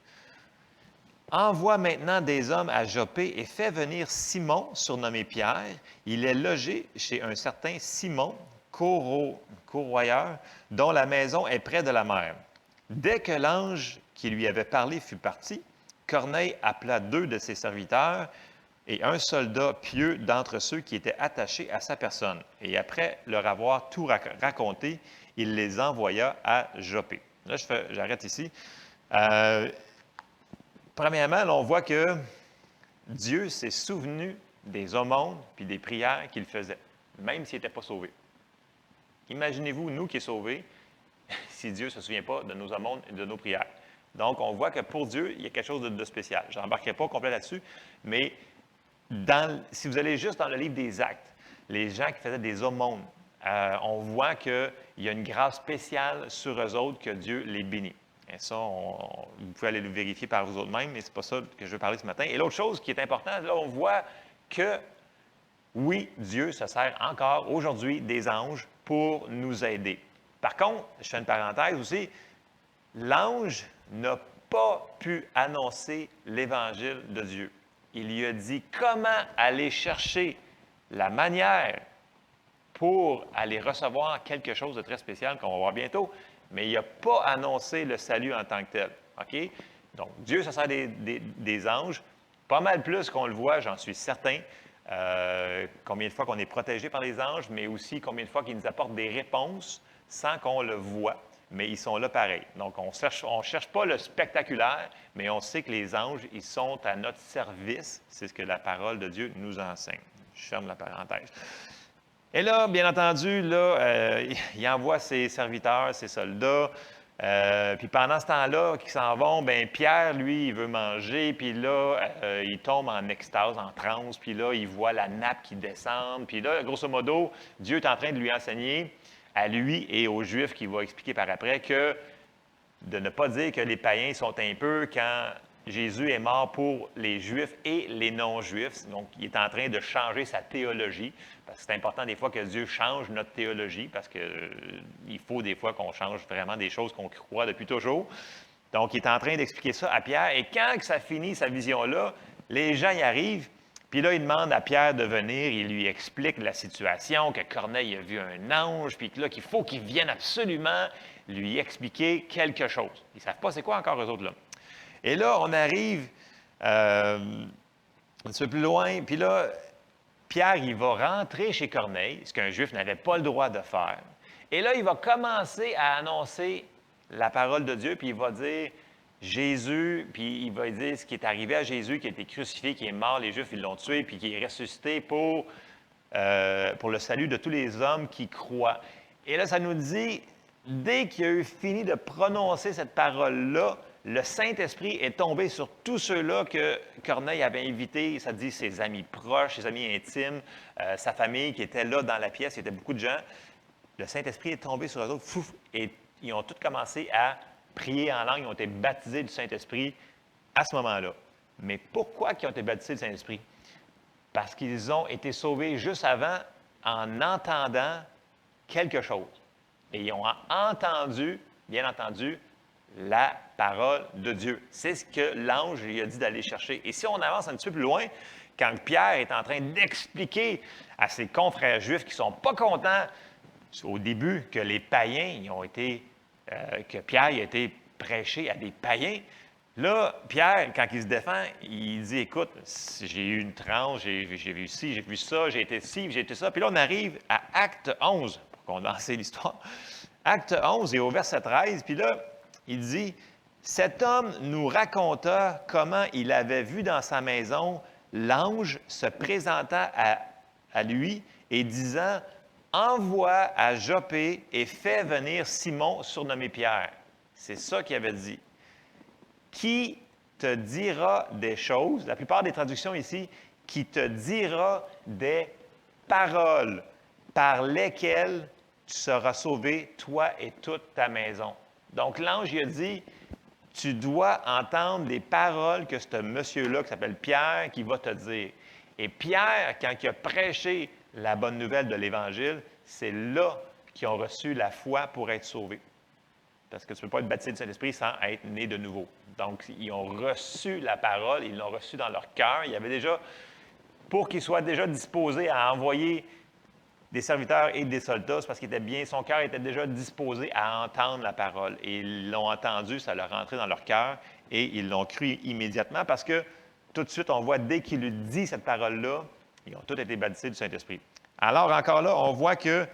Envoie maintenant des hommes à Joppé et fais venir Simon, surnommé Pierre. Il est logé chez un certain Simon, courroyeur, dont la maison est près de la mer. » Dès que l'ange qui lui avait parlé fut parti, Corneille appela 2 de ses serviteurs et un soldat pieux d'entre ceux qui étaient attachés à sa personne. Et après leur avoir tout raconté, il les envoya à Joppé. Là, j'arrête ici. Premièrement, là, on voit que Dieu s'est souvenu des aumônes puis des prières qu'il faisait, même s'il n'était pas sauvé. Imaginez-vous, nous qui sommes sauvés, si Dieu ne se souvient pas de nos aumônes et de nos prières. Donc, on voit que pour Dieu, il y a quelque chose de spécial. Je n'embarquerai pas complet là-dessus, mais si vous allez juste dans le livre des Actes, les gens qui faisaient des aumônes, on voit qu'il y a une grâce spéciale sur eux autres que Dieu les bénit. Et ça, vous pouvez aller le vérifier par vous autres-mêmes, mais ce n'est pas ça que je veux parler ce matin. Et l'autre chose qui est importante, là, on voit que, oui, Dieu se sert encore aujourd'hui des anges pour nous aider. Par contre, je fais une parenthèse aussi, l'ange n'a pas pu annoncer l'Évangile de Dieu. Il lui a dit comment aller chercher la manière pour aller recevoir quelque chose de très spécial qu'on va voir bientôt, mais il n'a pas annoncé le salut en tant que tel. OK? Donc, Dieu se sert des anges, pas mal plus qu'on le voit, j'en suis certain. Combien de fois qu'on est protégé par les anges, mais aussi combien de fois qu'ils nous apportent des réponses sans qu'on le voit, mais ils sont là pareil. Donc, on ne cherche pas le spectaculaire, mais on sait que les anges, ils sont à notre service. C'est ce que la parole de Dieu nous enseigne. Je ferme la parenthèse. Et là, bien entendu, là, il envoie ses serviteurs, ses soldats. Puis pendant ce temps-là, qu'ils s'en vont, bien, Pierre, lui, il veut manger. Puis là, il tombe en extase, en transe. Puis là, il voit la nappe qui descend. Puis là, grosso modo, Dieu est en train de lui enseigner à lui et aux Juifs, qu'il va expliquer par après, que de ne pas dire que les païens sont impurs quand Jésus est mort pour les Juifs et les non-Juifs. Donc, il est en train de changer sa théologie, parce que c'est important des fois que Dieu change notre théologie, parce qu'il faut des fois qu'on change vraiment des choses qu'on croit depuis toujours. Donc, il est en train d'expliquer ça à Pierre, et quand ça finit, sa vision-là, les gens y arrivent, puis là, il demande à Pierre de venir, il lui explique la situation, que Corneille a vu un ange, puis là, qu'il faut qu'il vienne absolument lui expliquer quelque chose. Ils ne savent pas c'est quoi encore eux autres là. Et là, on arrive un petit peu plus loin, puis là, Pierre, il va rentrer chez Corneille, ce qu'un Juif n'avait pas le droit de faire. Et là, il va commencer à annoncer la parole de Dieu, puis il va dire Jésus, puis il va dire ce qui est arrivé à Jésus, qui a été crucifié, qui est mort, les Juifs, ils l'ont tué, puis qui est ressuscité pour le salut de tous les hommes qui croient. Et là, ça nous dit, dès qu'il a eu fini de prononcer cette parole-là, le Saint-Esprit est tombé sur tous ceux-là que Corneille avait invités, ça dit ses amis proches, ses amis intimes, sa famille qui était là dans la pièce, il y avait beaucoup de gens. Le Saint-Esprit est tombé sur eux autres, et ils ont tous commencé à prier en langue, ils ont été baptisés du Saint-Esprit à ce moment-là. Mais pourquoi ils ont été baptisés du Saint-Esprit? Parce qu'ils ont été sauvés juste avant en entendant quelque chose. Et ils ont entendu, bien entendu, la parole de Dieu. C'est ce que l'ange lui a dit d'aller chercher. Et si on avance un petit peu plus loin, quand Pierre est en train d'expliquer à ses confrères juifs qui ne sont pas contents au début que les païens que Pierre a été prêché à des païens, là, Pierre, quand il se défend, il dit, écoute, j'ai eu une tranche, j'ai vu ci, j'ai vu ça, j'ai été ci, j'ai été ça. Puis là, on arrive à Acte 11, pour condenser l'histoire. Acte 11 et au verset 13, puis là, il dit, « Cet homme nous raconta comment il avait vu dans sa maison l'ange se présentant à lui et disant, « Envoie à Joppé et fais venir Simon, surnommé Pierre. » C'est ça qu'il avait dit. Qui te dira des choses, la plupart des traductions ici, qui te dira des paroles par lesquelles tu seras sauvé, toi et toute ta maison. Donc, l'ange, il a dit, tu dois entendre des paroles que ce monsieur-là, qui s'appelle Pierre, qui va te dire. Et Pierre, quand il a prêché la bonne nouvelle de l'Évangile, c'est là qu'ils ont reçu la foi pour être sauvés. Parce que tu ne peux pas être baptisé du Saint-Esprit sans être né de nouveau. Donc, ils ont reçu la parole, ils l'ont reçue dans leur cœur. Il y avait déjà, pour qu'ils soient déjà disposés à envoyer des serviteurs et des soldats, c'est parce qu'il était bien, son cœur était déjà disposé à entendre la parole. Et ils l'ont entendu, ça leur rentré dans leur cœur, et ils l'ont cru immédiatement, parce que tout de suite, on voit, dès qu'il lui dit cette parole-là, ils ont tous été baptisés du Saint-Esprit. Alors, encore là, on voit qu'ils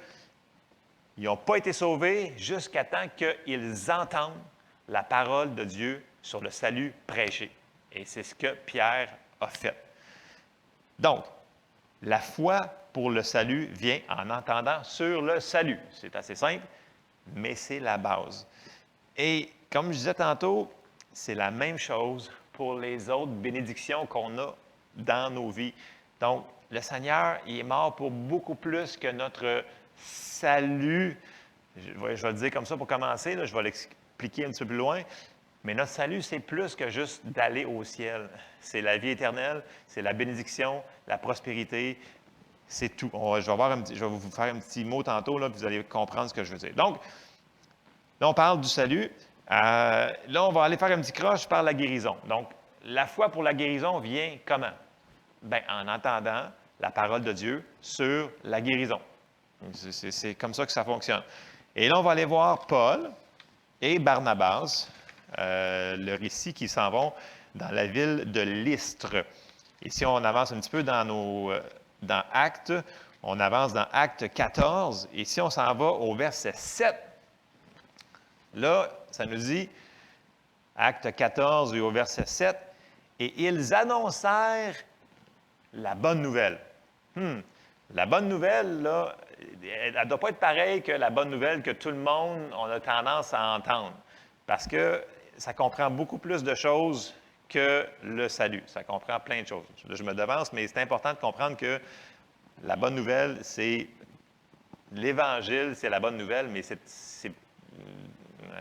n'ont pas été sauvés jusqu'à temps qu'ils entendent la parole de Dieu sur le salut prêché. Et c'est ce que Pierre a fait. Donc, la foi pour le salut vient en entendant sur le salut. C'est assez simple, mais c'est la base. Et comme je disais tantôt, c'est la même chose pour les autres bénédictions qu'on a dans nos vies. Donc, le Seigneur, il est mort pour beaucoup plus que notre salut. Je vais le dire comme ça pour commencer, là, je vais l'expliquer un petit peu plus loin. Mais notre salut, c'est plus que juste d'aller au ciel. C'est la vie éternelle, c'est la bénédiction, la prospérité, c'est tout. Je vais vous faire un petit mot tantôt, là, puis vous allez comprendre ce que je veux dire. Donc, là, on parle du salut. Là, on va aller faire un petit croche par la guérison. Donc, la foi pour la guérison vient comment? Bien, en entendant la parole de Dieu sur la guérison. C'est comme ça que ça fonctionne. Et là, on va aller voir Paul et Barnabas, le récit qui s'en vont dans la ville de Lystre. Et si on avance un petit peu dans Actes, on avance dans Actes 14, et si on s'en va au verset 7, là, ça nous dit, Actes 14 et au verset 7, « Et ils annoncèrent la bonne nouvelle. » La bonne nouvelle, là, elle ne doit pas être pareille que la bonne nouvelle que tout le monde, on a tendance à entendre. Parce que ça comprend beaucoup plus de choses que le salut. Ça comprend plein de choses. Là, je me devance, mais c'est important de comprendre que la bonne nouvelle, c'est l'Évangile, c'est la bonne nouvelle, mais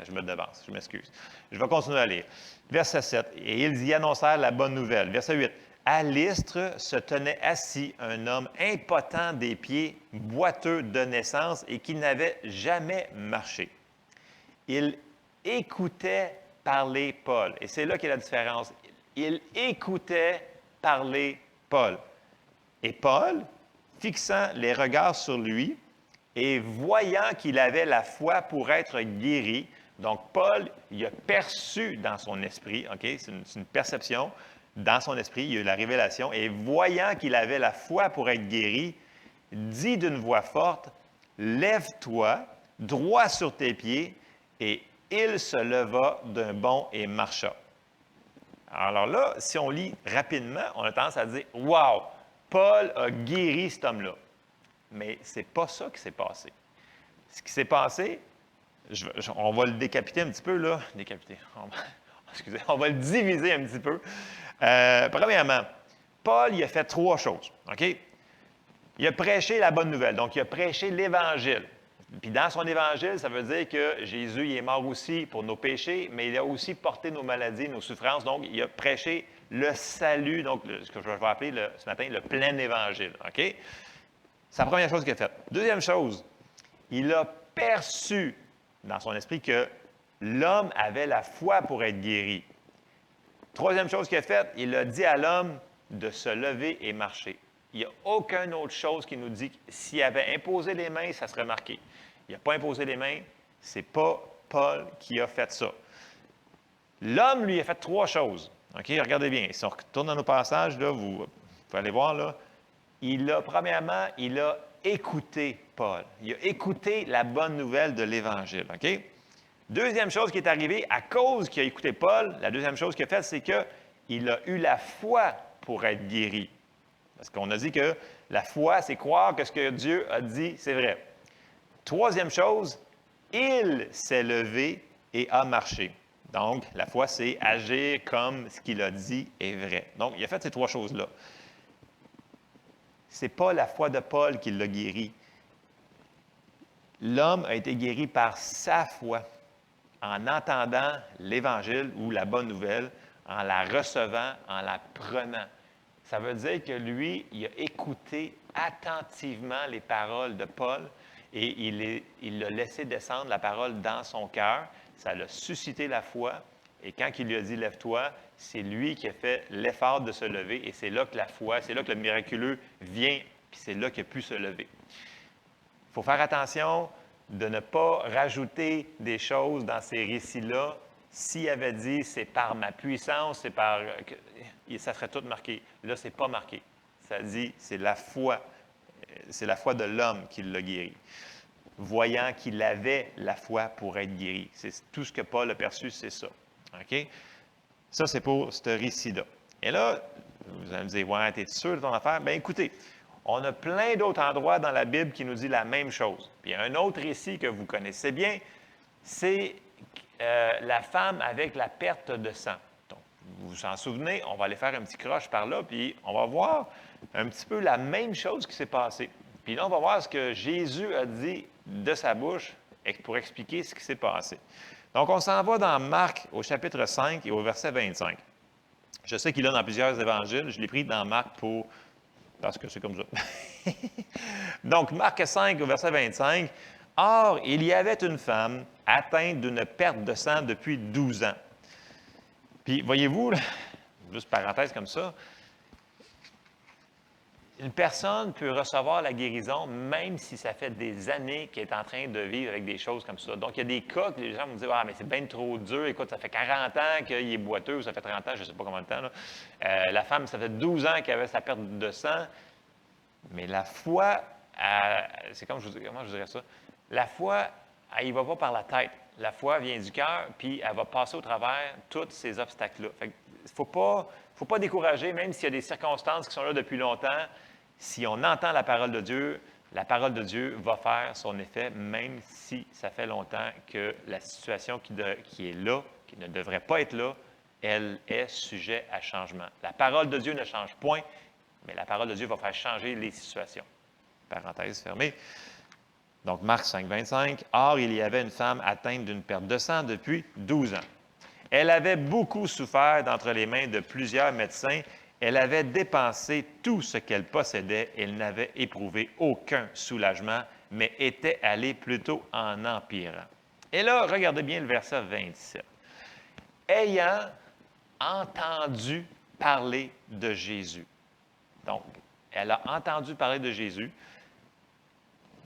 je me devance, je m'excuse. Je vais continuer à lire. Verset 7. Et ils y annoncèrent la bonne nouvelle. Verset 8. À Lystre se tenait assis un homme impotent des pieds, boiteux de naissance et qui n'avait jamais marché. Il écoutait parler Paul. Et c'est là qu'est la différence. Il écoutait parler Paul. Et Paul, fixant les regards sur lui et voyant qu'il avait la foi pour être guéri, donc Paul, il a perçu dans son esprit, OK, c'est une perception, dans son esprit, il a eu la révélation, et voyant qu'il avait la foi pour être guéri, dit d'une voix forte, « Lève-toi, droit sur tes pieds. » Et il se leva d'un bond et marcha. Alors là, si on lit rapidement, on a tendance à dire, « Wow, Paul a guéri cet homme-là. » Mais ce n'est pas ça qui s'est passé. Ce qui s'est passé, on va le décapiter un petit peu, là. Décapiter. Excusez, on va le diviser un petit peu. Premièrement, Paul, il a fait 3 choses. OK? Il a prêché la bonne nouvelle. Donc, il a prêché l'Évangile. Puis dans son Évangile, ça veut dire que Jésus il est mort aussi pour nos péchés, mais il a aussi porté nos maladies, nos souffrances. Donc, il a prêché le salut, donc ce que je vais appeler ce matin le plein Évangile. OK? C'est la première chose qu'il a faite. Deuxième chose, il a perçu dans son esprit que l'homme avait la foi pour être guéri. Troisième chose qu'il a faite, il a dit à l'homme de se lever et marcher. Il n'y a aucune autre chose qui nous dit que s'il avait imposé les mains, ça serait marqué. Il n'a pas imposé les mains, ce n'est pas Paul qui a fait ça. L'homme, lui, a fait 3 choses. OK, regardez bien. Si on retourne dans nos passages, là, vous pouvez aller voir, là. Premièrement, il a écouté Paul. Il a écouté la bonne nouvelle de l'Évangile. OK? Deuxième chose qui est arrivée, à cause qu'il a écouté Paul, la deuxième chose qu'il a faite, c'est qu'il a eu la foi pour être guéri. Parce qu'on a dit que la foi, c'est croire que ce que Dieu a dit, c'est vrai. Troisième chose, il s'est levé et a marché. Donc, la foi, c'est agir comme ce qu'il a dit est vrai. Donc, il a fait ces 3 choses-là. Ce n'est pas la foi de Paul qui l'a guéri. L'homme a été guéri par sa foi, en entendant l'Évangile ou la bonne nouvelle, en la recevant, en la prenant. Ça veut dire que lui, il a écouté attentivement les paroles de Paul et il a laissé descendre la parole dans son cœur. Ça l'a suscité la foi. Et quand il lui a dit « Lève-toi », c'est lui qui a fait l'effort de se lever. Et c'est là que la foi, c'est là que le miraculeux vient, puis c'est là qu'il a pu se lever. Il faut faire attention de ne pas rajouter des choses dans ces récits-là. S'il avait dit « c'est par ma puissance, c'est par… », ça serait tout marqué. Là, ce n'est pas marqué. Ça dit « c'est la foi de l'homme qui l'a guéri ». Voyant qu'il avait la foi pour être guéri. C'est tout ce que Paul a perçu, c'est ça. OK? Ça, c'est pour ce récit-là. Et là, vous allez me dire, « Ouais, t'es sûr de ton affaire? » Bien, écoutez, on a plein d'autres endroits dans la Bible qui nous disent la même chose. Puis, un autre récit que vous connaissez bien, c'est la femme avec la perte de sang. Donc, vous vous en souvenez, on va aller faire un petit croche par là, puis on va voir un petit peu la même chose qui s'est passée. Puis là, on va voir ce que Jésus a dit de sa bouche pour expliquer ce qui s'est passé. Donc, on s'en va dans Marc au chapitre 5 et au verset 25. Je sais qu'il est dans plusieurs évangiles. Je l'ai pris dans Marc parce que c'est comme ça. Donc, Marc 5 au verset 25. « Or, il y avait une femme atteinte d'une perte de sang depuis 12 ans. » Puis, voyez-vous, juste parenthèse comme ça, une personne peut recevoir la guérison même si ça fait des années qu'elle est en train de vivre avec des choses comme ça. Donc, il y a des cas que les gens vont dire « Ah, mais c'est bien trop dur. Écoute, ça fait 40 ans qu'il est boiteux, ou ça fait 30 ans, je ne sais pas combien de temps. Là. La femme, ça fait 12 ans qu'elle avait sa perte de sang. » Mais la foi, c'est comment je dirais ça? La foi, elle y va pas par la tête. La foi vient du cœur, puis elle va passer au travers tous ces obstacles-là. Il ne faut pas décourager, même s'il y a des circonstances qui sont là depuis longtemps. Si on entend la parole de Dieu va faire son effet, même si ça fait longtemps que la situation qui est là, qui ne devrait pas être là, elle est sujet à changement. La parole de Dieu ne change point, mais la parole de Dieu va faire changer les situations. Parenthèse fermée. Donc, Marc 5, 25. « Or, il y avait une femme atteinte d'une perte de sang depuis 12 ans. Elle avait beaucoup souffert d'entre les mains de plusieurs médecins. Elle avait dépensé tout ce qu'elle possédait. Elle n'avait éprouvé aucun soulagement, mais était allée plutôt en empirant. » Et là, regardez bien le verset 27. « Ayant entendu parler de Jésus. » Donc, elle a entendu parler de Jésus.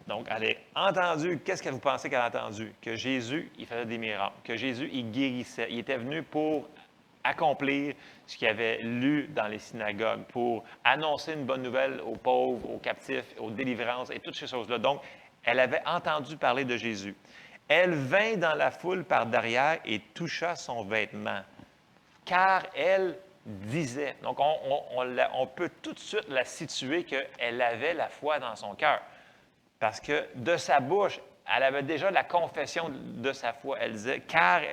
Donc, elle a entendu, qu'est-ce que vous pensez qu'elle a entendu? Que Jésus, il faisait des miracles, que Jésus, il guérissait. Il était venu pour accomplir ce qu'il avait lu dans les synagogues, pour annoncer une bonne nouvelle aux pauvres, aux captifs, aux délivrances et toutes ces choses-là. Donc, elle avait entendu parler de Jésus. Elle vint dans la foule par derrière et toucha son vêtement, car elle disait. Donc, on peut tout de suite la situer qu'elle avait la foi dans son cœur. Parce que de sa bouche, elle avait déjà la confession de sa foi. Elle disait,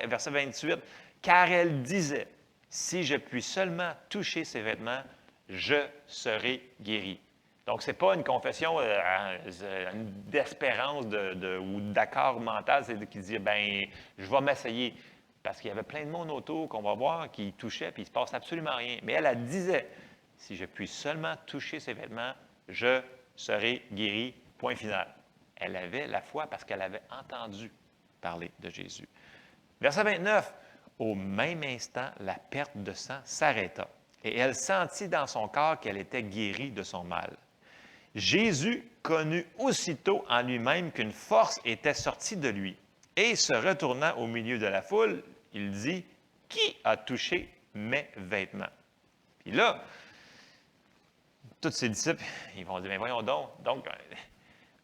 verset 28, « Car elle disait, si je puis seulement toucher ses vêtements, je serai guéri. » Donc, ce n'est pas une confession d'espérance ou d'accord mental, c'est qui dit, « Bien, je vais m'essayer. » Parce qu'il y avait plein de monde autour qu'on va voir qui touchait, puis il ne se passe absolument rien. Mais elle disait, « Si je puis seulement toucher ses vêtements, je serai guéri. » Point final. Elle avait la foi parce qu'elle avait entendu parler de Jésus. Verset 29. Au même instant, la perte de sang s'arrêta et elle sentit dans son corps qu'elle était guérie de son mal. Jésus connut aussitôt en lui-même qu'une force était sortie de lui et se retournant au milieu de la foule, il dit, « Qui a touché mes vêtements? » Puis là, tous ses disciples, ils vont dire, « Mais voyons donc. » Donc,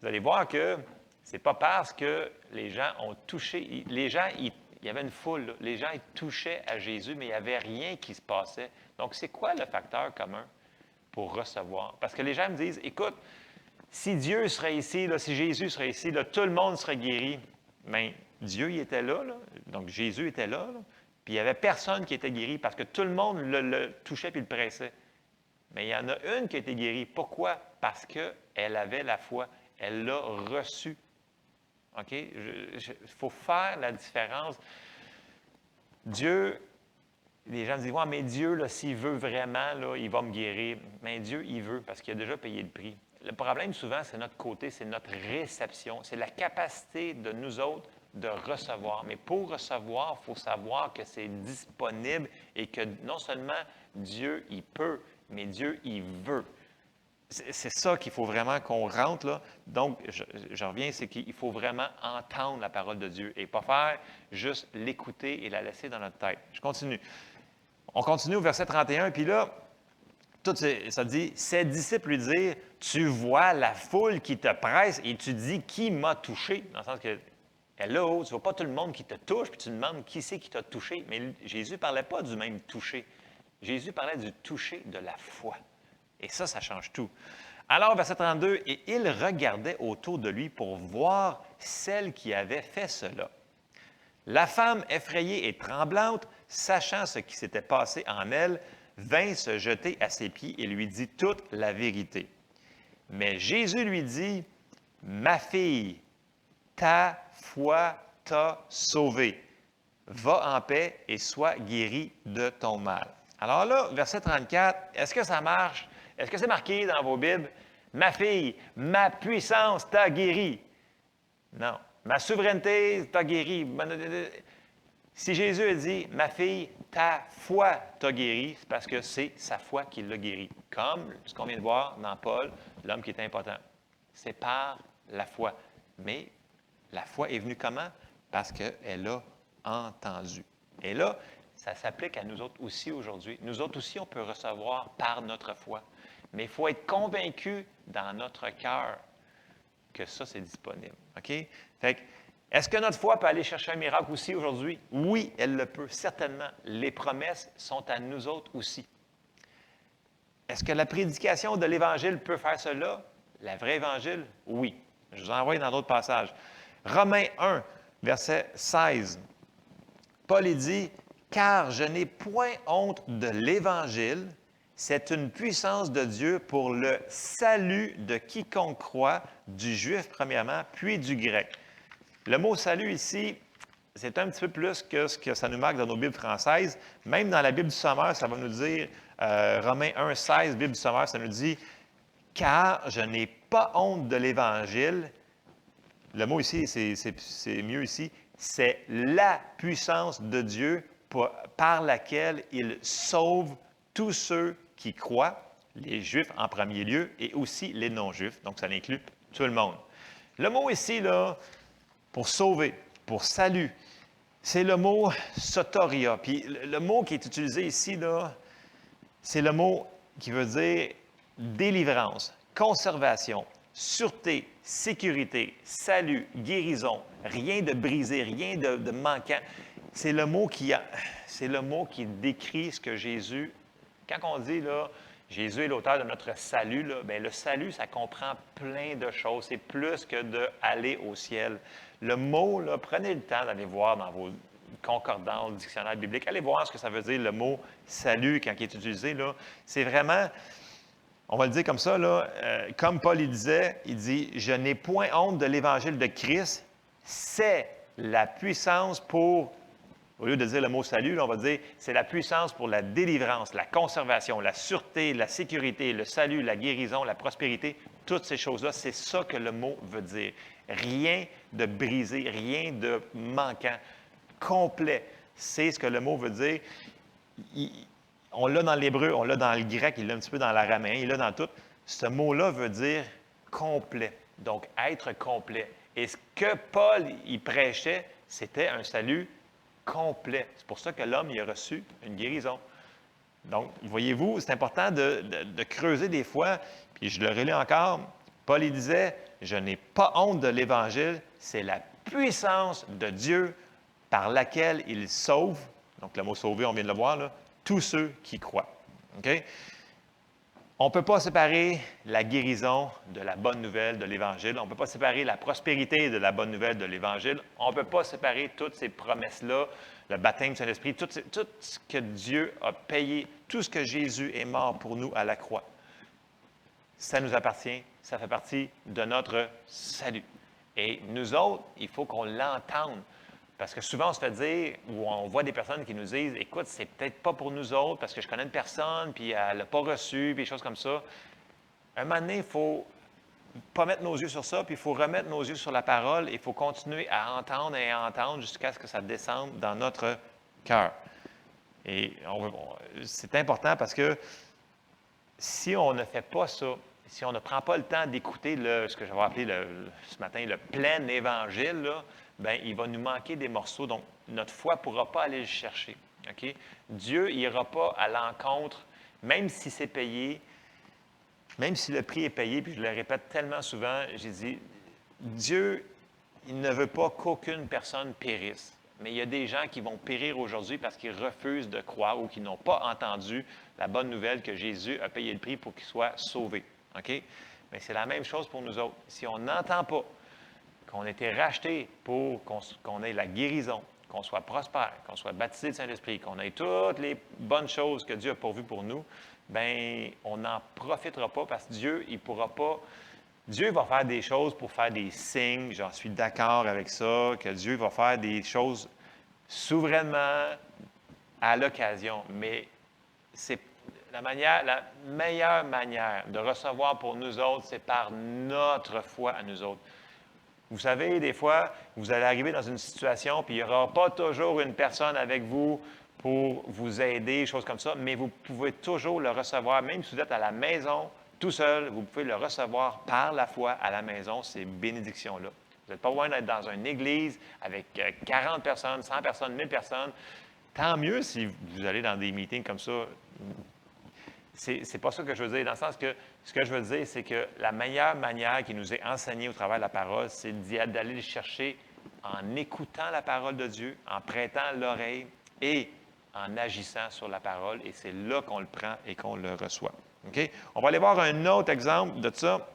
vous allez voir que ce n'est pas parce que les gens ont touché, il y avait une foule, là, les gens ils touchaient à Jésus, mais il n'y avait rien qui se passait. Donc, c'est quoi le facteur commun pour recevoir? Parce que les gens me disent, écoute, si Dieu serait ici, là, si Jésus serait ici, là, tout le monde serait guéri. Mais Dieu, il était là, donc Jésus était là, puis il n'y avait personne qui était guéri parce que tout le monde le touchait puis le pressait. Mais il y en a une qui a été guérie. Pourquoi? Parce qu'elle avait la foi. Elle l'a reçu. OK? Il faut faire la différence. Dieu, les gens disent, « Ouais, mais Dieu, là, s'il veut vraiment, là, il va me guérir. » Mais Dieu, il veut parce qu'il a déjà payé le prix. Le problème, souvent, c'est notre côté, c'est notre réception. C'est la capacité de nous autres de recevoir. Mais pour recevoir, il faut savoir que c'est disponible et que non seulement Dieu, il peut, mais Dieu, il veut. C'est ça qu'il faut vraiment qu'on rentre, là. Donc, je reviens, c'est qu'il faut vraiment entendre la parole de Dieu et pas faire juste l'écouter et la laisser dans notre tête. Je continue. On continue au verset 31, puis là, ça dit, ses disciples lui dirent, « Tu vois la foule qui te presse et tu dis, qui m'a touché? » Dans le sens que, hello, tu ne vois pas tout le monde qui te touche, puis tu demandes qui c'est qui t'a touché. Mais Jésus ne parlait pas du même toucher. Jésus parlait du toucher de la foi. Et ça change tout. Alors, verset 32, « Et il regardait autour de lui pour voir celle qui avait fait cela. La femme, effrayée et tremblante, sachant ce qui s'était passé en elle, vint se jeter à ses pieds et lui dit toute la vérité. Mais Jésus lui dit, « Ma fille, ta foi t'a sauvée. Va en paix et sois guérie de ton mal. » Alors là, verset 34, est-ce que ça marche? Est-ce que c'est marqué dans vos Bibles? « Ma fille, ma puissance t'a guérie. » Non. « Ma souveraineté t'a guérie. » Si Jésus a dit « Ma fille, ta foi t'a guérie », c'est parce que c'est sa foi qui l'a guérie. Comme ce qu'on vient de voir dans Paul, l'homme qui est impotent. C'est par la foi. Mais la foi est venue comment? Parce qu'elle a entendu. Et là, ça s'applique à nous autres aussi aujourd'hui. Nous autres aussi, on peut recevoir par notre foi. Mais il faut être convaincu dans notre cœur que ça, c'est disponible. OK? Fait que, est-ce que notre foi peut aller chercher un miracle aussi aujourd'hui? Oui, elle le peut, certainement. Les promesses sont à nous autres aussi. Est-ce que la prédication de l'Évangile peut faire cela? La vraie Évangile? Oui. Je vous envoie dans d'autres passages. Romains 1, verset 16. Paul dit, « Car je n'ai point honte de l'Évangile, C'est une puissance de Dieu pour le salut de quiconque croit, du juif premièrement, puis du grec. Le mot salut ici, c'est un petit peu plus que ce que ça nous marque dans nos Bibles françaises. Même dans la Bible du Sommaire, ça va nous dire, Romains 1, 16, Bible du Sommaire, ça nous dit « Car je n'ai pas honte de l'Évangile ». Le mot ici, c'est mieux ici. C'est la puissance de Dieu par laquelle il sauve tous ceux qui croient, les Juifs en premier lieu, et aussi les non-Juifs. Donc, ça inclut tout le monde. Le mot ici, là, pour sauver, pour salut, c'est le mot soteria. Puis le mot qui est utilisé ici, là, c'est le mot qui veut dire délivrance, conservation, sûreté, sécurité, salut, guérison, rien de brisé, rien de manquant. C'est le mot qui décrit ce que Jésus, quand on dit là, Jésus est l'auteur de notre salut, là, bien, le salut, ça comprend plein de choses. C'est plus que d'aller au ciel. Le mot, là, prenez le temps d'aller voir dans vos concordants, dictionnaires bibliques. Allez voir ce que ça veut dire, le mot salut, quand il est utilisé. Là. C'est vraiment, on va le dire comme ça, là, comme Paul il dit, « Je n'ai point honte de l'évangile de Christ, c'est la puissance pour... » Au lieu de dire le mot salut, là, on va dire c'est la puissance pour la délivrance, la conservation, la sûreté, la sécurité, le salut, la guérison, la prospérité. Toutes ces choses-là, c'est ça que le mot veut dire. Rien de brisé, rien de manquant, complet. C'est ce que le mot veut dire. On l'a dans l'hébreu, on l'a dans le grec, il l'a un petit peu dans l'araméen, il l'a dans tout. Ce mot-là veut dire complet. Donc, être complet. Et ce que Paul, il prêchait, c'était un salut complet. C'est pour ça que l'homme il a reçu une guérison. Donc, voyez-vous, c'est important de creuser des fois, puis je le relis encore. Paul, il disait, « Je n'ai pas honte de l'Évangile, c'est la puissance de Dieu par laquelle il sauve, donc le mot sauver, on vient de le voir, là, tous ceux qui croient. Okay? On ne peut pas séparer la guérison de la bonne nouvelle de l'Évangile. On ne peut pas séparer la prospérité de la bonne nouvelle de l'Évangile. On ne peut pas séparer toutes ces promesses-là, le baptême du Saint-Esprit, tout ce que Dieu a payé, tout ce que Jésus est mort pour nous à la croix. Ça nous appartient, ça fait partie de notre salut. Et nous autres, il faut qu'on l'entende. Parce que souvent, on se fait dire, ou on voit des personnes qui nous disent, « Écoute, c'est peut-être pas pour nous autres, parce que je connais une personne, puis elle ne l'a pas reçu, puis des choses comme ça. » Un moment donné, il ne faut pas mettre nos yeux sur ça, puis il faut remettre nos yeux sur la parole, et il faut continuer à entendre et à entendre jusqu'à ce que ça descende dans notre cœur. Et c'est important parce que si on ne fait pas ça, si on ne prend pas le temps d'écouter ce que je vais appeler ce matin le plein évangile, là, bien, il va nous manquer des morceaux. Donc, notre foi ne pourra pas aller le chercher. Okay? Dieu n'ira pas à l'encontre, même si c'est payé, même si le prix est payé, puis je le répète tellement souvent, j'ai dit, Dieu, il ne veut pas qu'aucune personne périsse. Mais il y a des gens qui vont périr aujourd'hui parce qu'ils refusent de croire ou qui n'ont pas entendu la bonne nouvelle que Jésus a payé le prix pour qu'ils soient sauvés. OK? Mais c'est la même chose pour nous autres. Si on n'entend pas qu'on a été racheté pour qu'on ait la guérison, qu'on soit prospère, qu'on soit baptisé du Saint-Esprit, qu'on ait toutes les bonnes choses que Dieu a pourvues pour nous, bien, on n'en profitera pas parce que Dieu, il ne pourra pas... Dieu va faire des choses pour faire des signes, j'en suis d'accord avec ça, que Dieu va faire des choses souverainement à l'occasion, mais c'est la meilleure manière de recevoir pour nous autres, c'est par notre foi à nous autres. Vous savez, des fois, vous allez arriver dans une situation, puis il n'y aura pas toujours une personne avec vous pour vous aider, choses comme ça, mais vous pouvez toujours le recevoir, même si vous êtes à la maison, tout seul, vous pouvez le recevoir par la foi à la maison, ces bénédictions-là. Vous n'êtes pas loin d'être dans une église avec 40 personnes, 100 personnes, 1000 personnes. Tant mieux si vous allez dans des meetings comme ça. C'est pas ça que je veux dire, dans le sens que ce que je veux dire, c'est que la meilleure manière qui nous est enseignée au travers de la parole, c'est d'aller le chercher en écoutant la parole de Dieu, en prêtant l'oreille et en agissant sur la parole. Et c'est là qu'on le prend et qu'on le reçoit. Okay? On va aller voir un autre exemple de ça.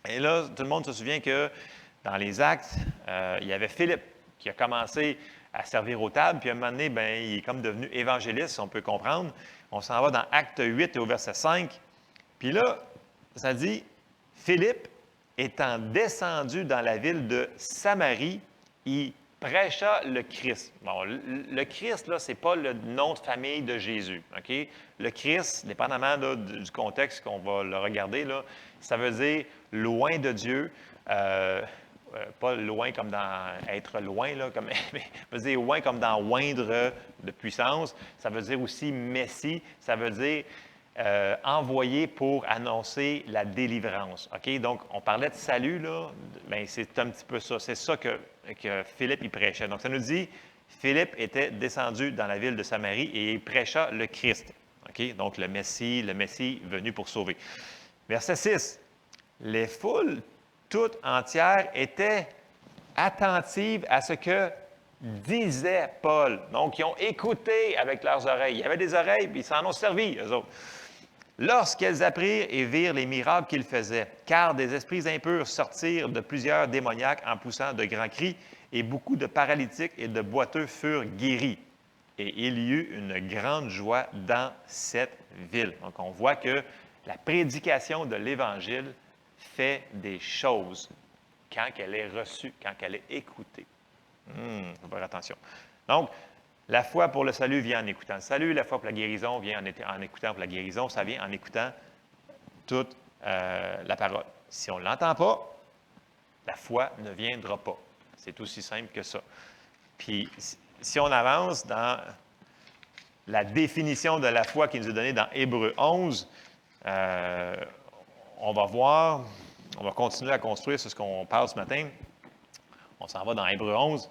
Et là, tout le monde se souvient que dans les Actes, il y avait Philippe qui a commencé à servir aux tables, puis à un moment donné, bien, il est comme devenu évangéliste, si on peut comprendre. On s'en va dans Acte 8 et au verset 5. Puis là, ça dit, Philippe, étant descendu dans la ville de Samarie, il prêcha le Christ. Bon, le Christ, là, ce n'est pas le nom de famille de Jésus. OK? Le Christ, dépendamment là, du contexte qu'on va le regarder, là, ça veut dire loin de Dieu. Pas loin comme dans être loin, là, comme, mais ça veut dire loin comme dans oindre de puissance. Ça veut dire aussi Messie. Ça veut dire envoyé pour annoncer la délivrance. OK? Donc, on parlait de salut, là. Bien, c'est un petit peu ça. C'est ça que Philippe, il prêchait. Donc, ça nous dit, Philippe était descendu dans la ville de Samarie et il prêcha le Christ. OK? Donc, le Messie venu pour sauver. Verset 6. Les foules toutes entières étaient attentives à ce que disait Paul. Donc, ils ont écouté avec leurs oreilles. Il y avait des oreilles, puis ils s'en ont servi, eux autres. Lorsqu'elles apprirent et virent les miracles qu'il faisait, car des esprits impurs sortirent de plusieurs démoniaques en poussant de grands cris, et beaucoup de paralytiques et de boiteux furent guéris. Et il y eut une grande joie dans cette ville. Donc, on voit que la prédication de l'Évangile fait des choses quand elle est reçue, quand elle est écoutée. Il faut faire attention. Donc, la foi pour le salut vient en écoutant le salut, la foi pour la guérison vient en écoutant pour la guérison, ça vient en écoutant toute la parole. Si on ne l'entend pas, la foi ne viendra pas. C'est aussi simple que ça. Puis, si on avance dans la définition de la foi qui nous est donnée dans Hébreux 11, on va voir, on va continuer à construire sur ce qu'on parle ce matin. On s'en va dans Hébreux 11.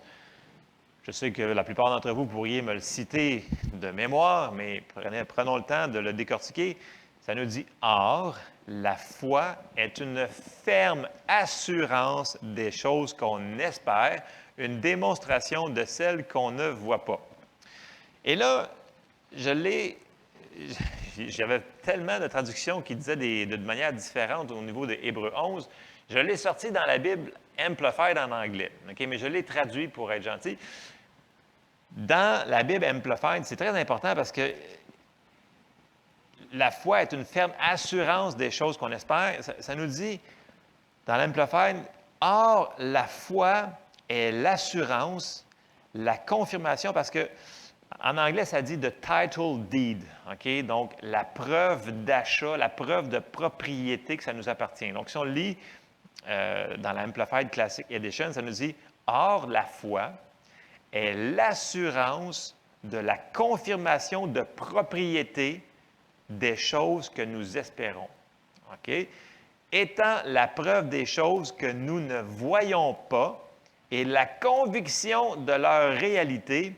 Je sais que la plupart d'entre vous pourriez me le citer de mémoire, mais prenons le temps de le décortiquer. Ça nous dit « Or, la foi est une ferme assurance des choses qu'on espère, une démonstration de celles qu'on ne voit pas. » Et là, j'avais tellement de traductions qui disaient de manière différente au niveau de Hébreux 11. Je l'ai sorti dans la Bible Amplified en anglais, okay? Mais je l'ai traduit pour être gentil. Dans la Bible Amplified, c'est très important parce que la foi est une ferme assurance des choses qu'on espère. Ça nous dit, dans l'Amplified, « Or, la foi est l'assurance, la confirmation, parce que en anglais, ça dit « the title deed okay? », donc la preuve d'achat, la preuve de propriété que ça nous appartient. Donc, si on lit dans l'Amplified Classic Edition, ça nous dit « Or, la foi est l'assurance de la confirmation de propriété des choses que nous espérons. Okay? Étant la preuve des choses que nous ne voyons pas et la conviction de leur réalité,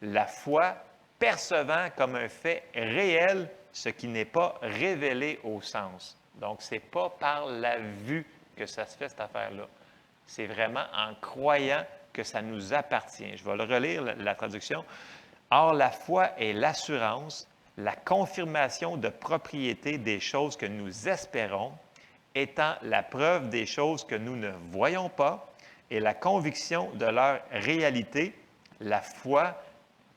la foi percevant comme un fait réel ce qui n'est pas révélé au sens. » Donc, ce n'est pas par la vue que ça se fait, cette affaire-là. C'est vraiment en croyant que ça nous appartient. Je vais le relire, la traduction. « Or, la foi est l'assurance, la confirmation de propriété des choses que nous espérons, étant la preuve des choses que nous ne voyons pas et la conviction de leur réalité, la foi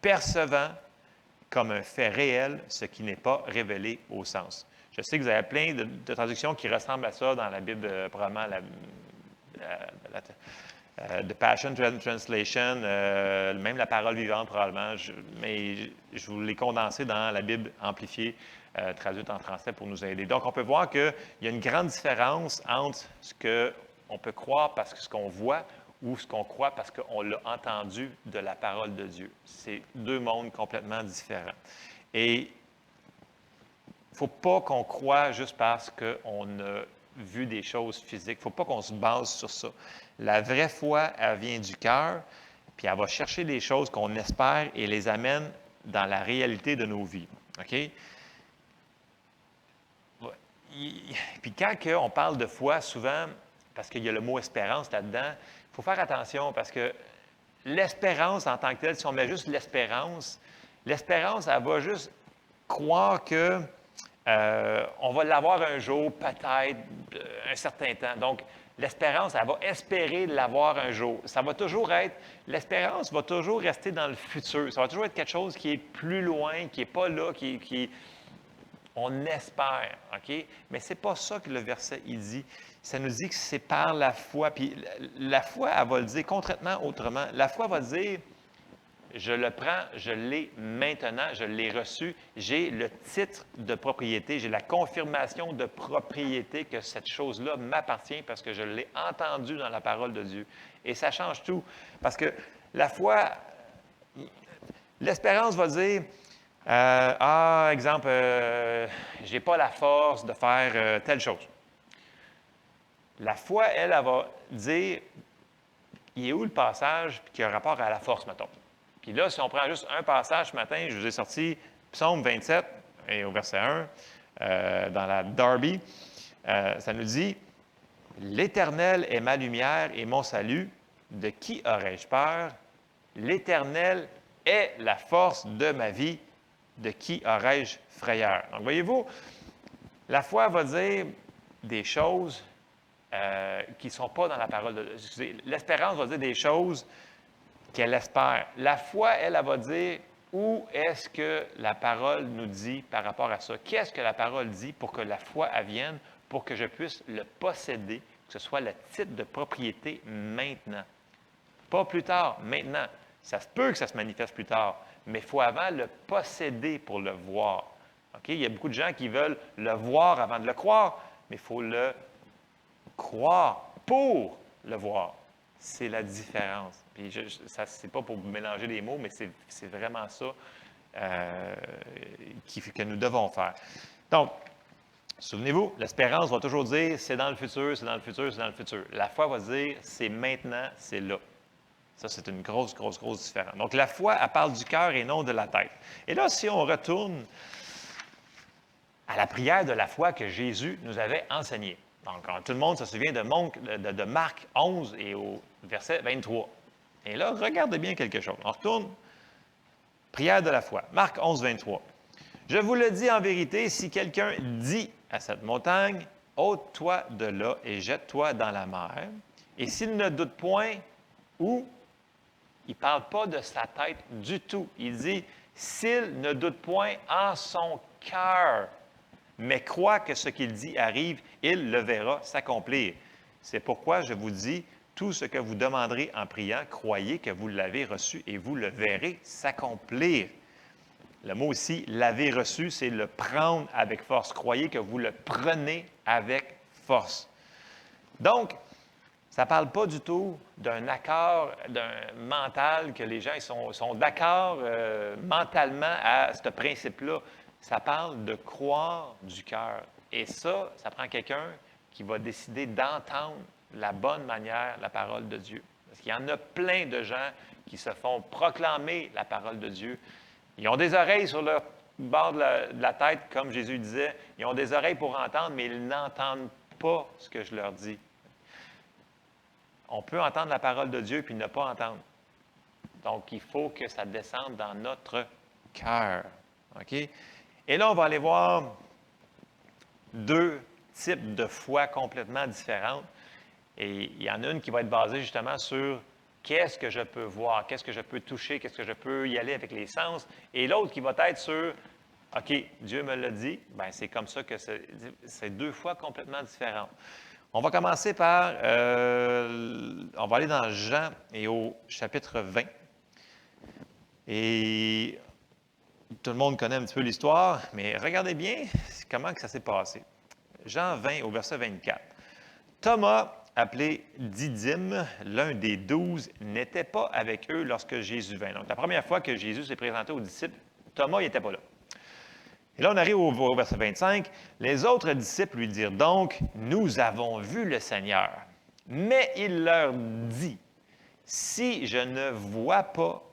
percevant comme un fait réel ce qui n'est pas révélé au sens. » Je sais que vous avez plein de traductions qui ressemblent à ça dans la Bible, probablement The Passion Translation, même la parole vivante probablement, mais je vous l'ai condensé dans la Bible amplifiée, traduite en français pour nous aider. Donc, on peut voir qu'il y a une grande différence entre ce qu'on peut croire parce que ce qu'on voit ou ce qu'on croit parce qu'on l'a entendu de la parole de Dieu. C'est deux mondes complètement différents. Et il ne faut pas qu'on croie juste parce qu'on a vu des choses physiques. Il ne faut pas qu'on se base sur ça. La vraie foi, elle vient du cœur, puis elle va chercher les choses qu'on espère et les amène dans la réalité de nos vies. OK? Puis quand on parle de foi, souvent, parce qu'il y a le mot espérance là-dedans, il faut faire attention parce que l'espérance en tant que telle, si on met juste l'espérance, elle va juste croire que on va l'avoir un jour, peut-être, un certain temps. Donc, l'espérance, elle va espérer l'avoir un jour. Ça va toujours être, l'espérance va toujours rester dans le futur. Ça va toujours être quelque chose qui est plus loin, qui n'est pas là, on espère, OK? Mais ce n'est pas ça que le verset, il dit. Ça nous dit que c'est par la foi. Puis la foi, elle va le dire concrètement autrement. La foi va dire, je le prends, je l'ai maintenant, je l'ai reçu, j'ai le titre de propriété, j'ai la confirmation de propriété que cette chose-là m'appartient parce que je l'ai entendu dans la parole de Dieu. Et ça change tout. Parce que la foi, l'espérance va dire, exemple, je n'ai pas la force de faire telle chose. La foi, elle va dire, il est où le passage qui a rapport à la force, mettons? Puis là, si on prend juste un passage ce matin, je vous ai sorti Psaume 27, et au verset 1, dans la Darby, ça nous dit « L'Éternel est ma lumière et mon salut, de qui aurais-je peur? L'Éternel est la force de ma vie, de qui aurais-je frayeur? » Donc, voyez-vous, la foi va dire des choses qui ne sont pas dans la parole de Dieu. L'espérance va dire des choses qu'elle espère. La foi, elle va dire où est-ce que la parole nous dit par rapport à ça. Qu'est-ce que la parole dit pour que la foi vienne, pour que je puisse le posséder, que ce soit le titre de propriété maintenant. Pas plus tard, maintenant. Ça se peut que ça se manifeste plus tard, mais il faut avant le posséder pour le voir. OK? Il y a beaucoup de gens qui veulent le voir avant de le croire, mais il faut le croire pour le voir. C'est la différence. Puis ça, c'est pas pour mélanger les mots, mais c'est vraiment ça que nous devons faire. Donc, souvenez-vous, l'espérance va toujours dire c'est dans le futur, c'est dans le futur, c'est dans le futur. La foi va dire c'est maintenant, c'est là. Ça, c'est une grosse différence. Donc, la foi, elle parle du cœur et non de la tête. Et là, si on retourne à la prière de la foi que Jésus nous avait enseignée. Donc, tout le monde se souvient de Marc 11 et au verset 23. Et là, regardez bien quelque chose. On retourne. Prière de la foi. Marc 11, 23. « Je vous le dis en vérité, si quelqu'un dit à cette montagne, ôte-toi de là et jette-toi dans la mer, et s'il ne doute point, où? Il ne parle pas de sa tête du tout. Il dit, s'il ne doute point en son cœur, mais croit que ce qu'il dit arrive, il le verra s'accomplir. C'est pourquoi je vous dis, tout ce que vous demanderez en priant, croyez que vous l'avez reçu et vous le verrez s'accomplir. » Le mot ici, « l'avez reçu », c'est le prendre avec force. Croyez que vous le prenez avec force. Donc, ça ne parle pas du tout d'un accord, d'un mental, que les gens sont d'accord mentalement à ce principe-là. Ça parle de croire du cœur. Et ça prend quelqu'un qui va décider d'entendre la bonne manière la parole de Dieu. Parce qu'il y en a plein de gens qui se font proclamer la parole de Dieu. Ils ont des oreilles sur le bord de la tête, comme Jésus disait. Ils ont des oreilles pour entendre, mais ils n'entendent pas ce que je leur dis. On peut entendre la parole de Dieu puis ne pas entendre. Donc, il faut que ça descende dans notre cœur. OK? Et là, on va aller voir deux types de foi complètement différentes. Et il y en a une qui va être basée justement sur qu'est-ce que je peux voir, qu'est-ce que je peux toucher, qu'est-ce que je peux y aller avec les sens. Et l'autre qui va être sur, OK, Dieu me l'a dit, bien c'est comme ça que c'est deux fois complètement différentes. On va commencer par, on va aller dans Jean et au chapitre 20. Et tout le monde connaît un petit peu l'histoire, mais regardez bien comment que ça s'est passé. Jean 20 au verset 24. Thomas, appelé Didyme, l'un des 12, n'était pas avec eux lorsque Jésus vint. Donc, la première fois que Jésus s'est présenté aux disciples, Thomas n'était pas là. Et là, on arrive au verset 25. Les autres disciples lui dirent donc, « Nous avons vu le Seigneur. » Mais il leur dit, « Si je ne vois pas,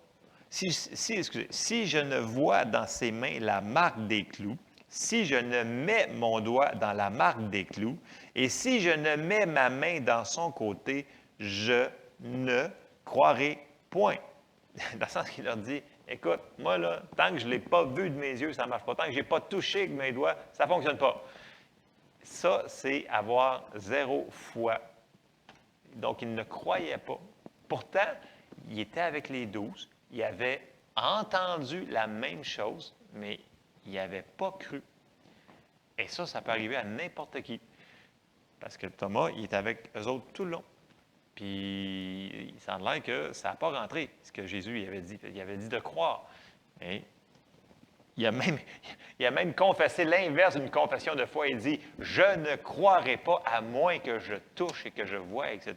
si je ne vois dans ses mains la marque des clous, si je ne mets mon doigt dans la marque des clous, et si je ne mets ma main dans son côté, je ne croirai point. » Dans le sens qu'il leur dit, Écoute, moi, là, tant que je ne l'ai pas vu de mes yeux, ça ne marche pas. Tant que je n'ai pas touché avec mes doigts, ça ne fonctionne pas. Ça, c'est avoir 0 foi. Donc, il ne croyait pas. Pourtant, il était avec les 12. Il avait entendu la même chose, mais il n'avait pas cru. Et ça peut arriver à n'importe qui. Parce que Thomas, il était avec eux autres tout le long. Puis, il semble l'air que ça n'a pas rentré, ce que Jésus il avait dit. Il avait dit de croire. Et il a même confessé l'inverse d'une confession de foi. Il dit « Je ne croirai pas à moins que je touche et que je vois, etc. »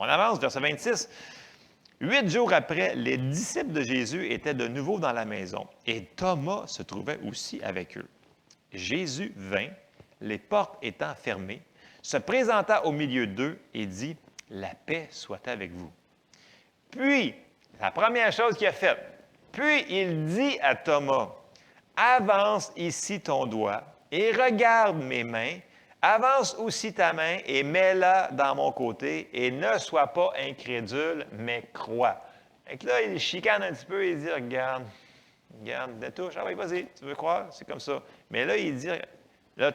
On avance, verset 26. 8 jours après, les disciples de Jésus étaient de nouveau dans la maison et Thomas se trouvait aussi avec eux. Jésus vint, les portes étant fermées, se présenta au milieu d'eux et dit « La paix soit avec vous. » Puis, la première chose qu'il a faite, puis il dit à Thomas, « Avance ici ton doigt et regarde mes mains, avance aussi ta main et mets-la dans mon côté et ne sois pas incrédule, mais crois. » Et là, il chicane un petit peu et il dit, « Regarde, touche, ah oui, vas-y, tu veux croire, c'est comme ça. » Mais là, il dit, là,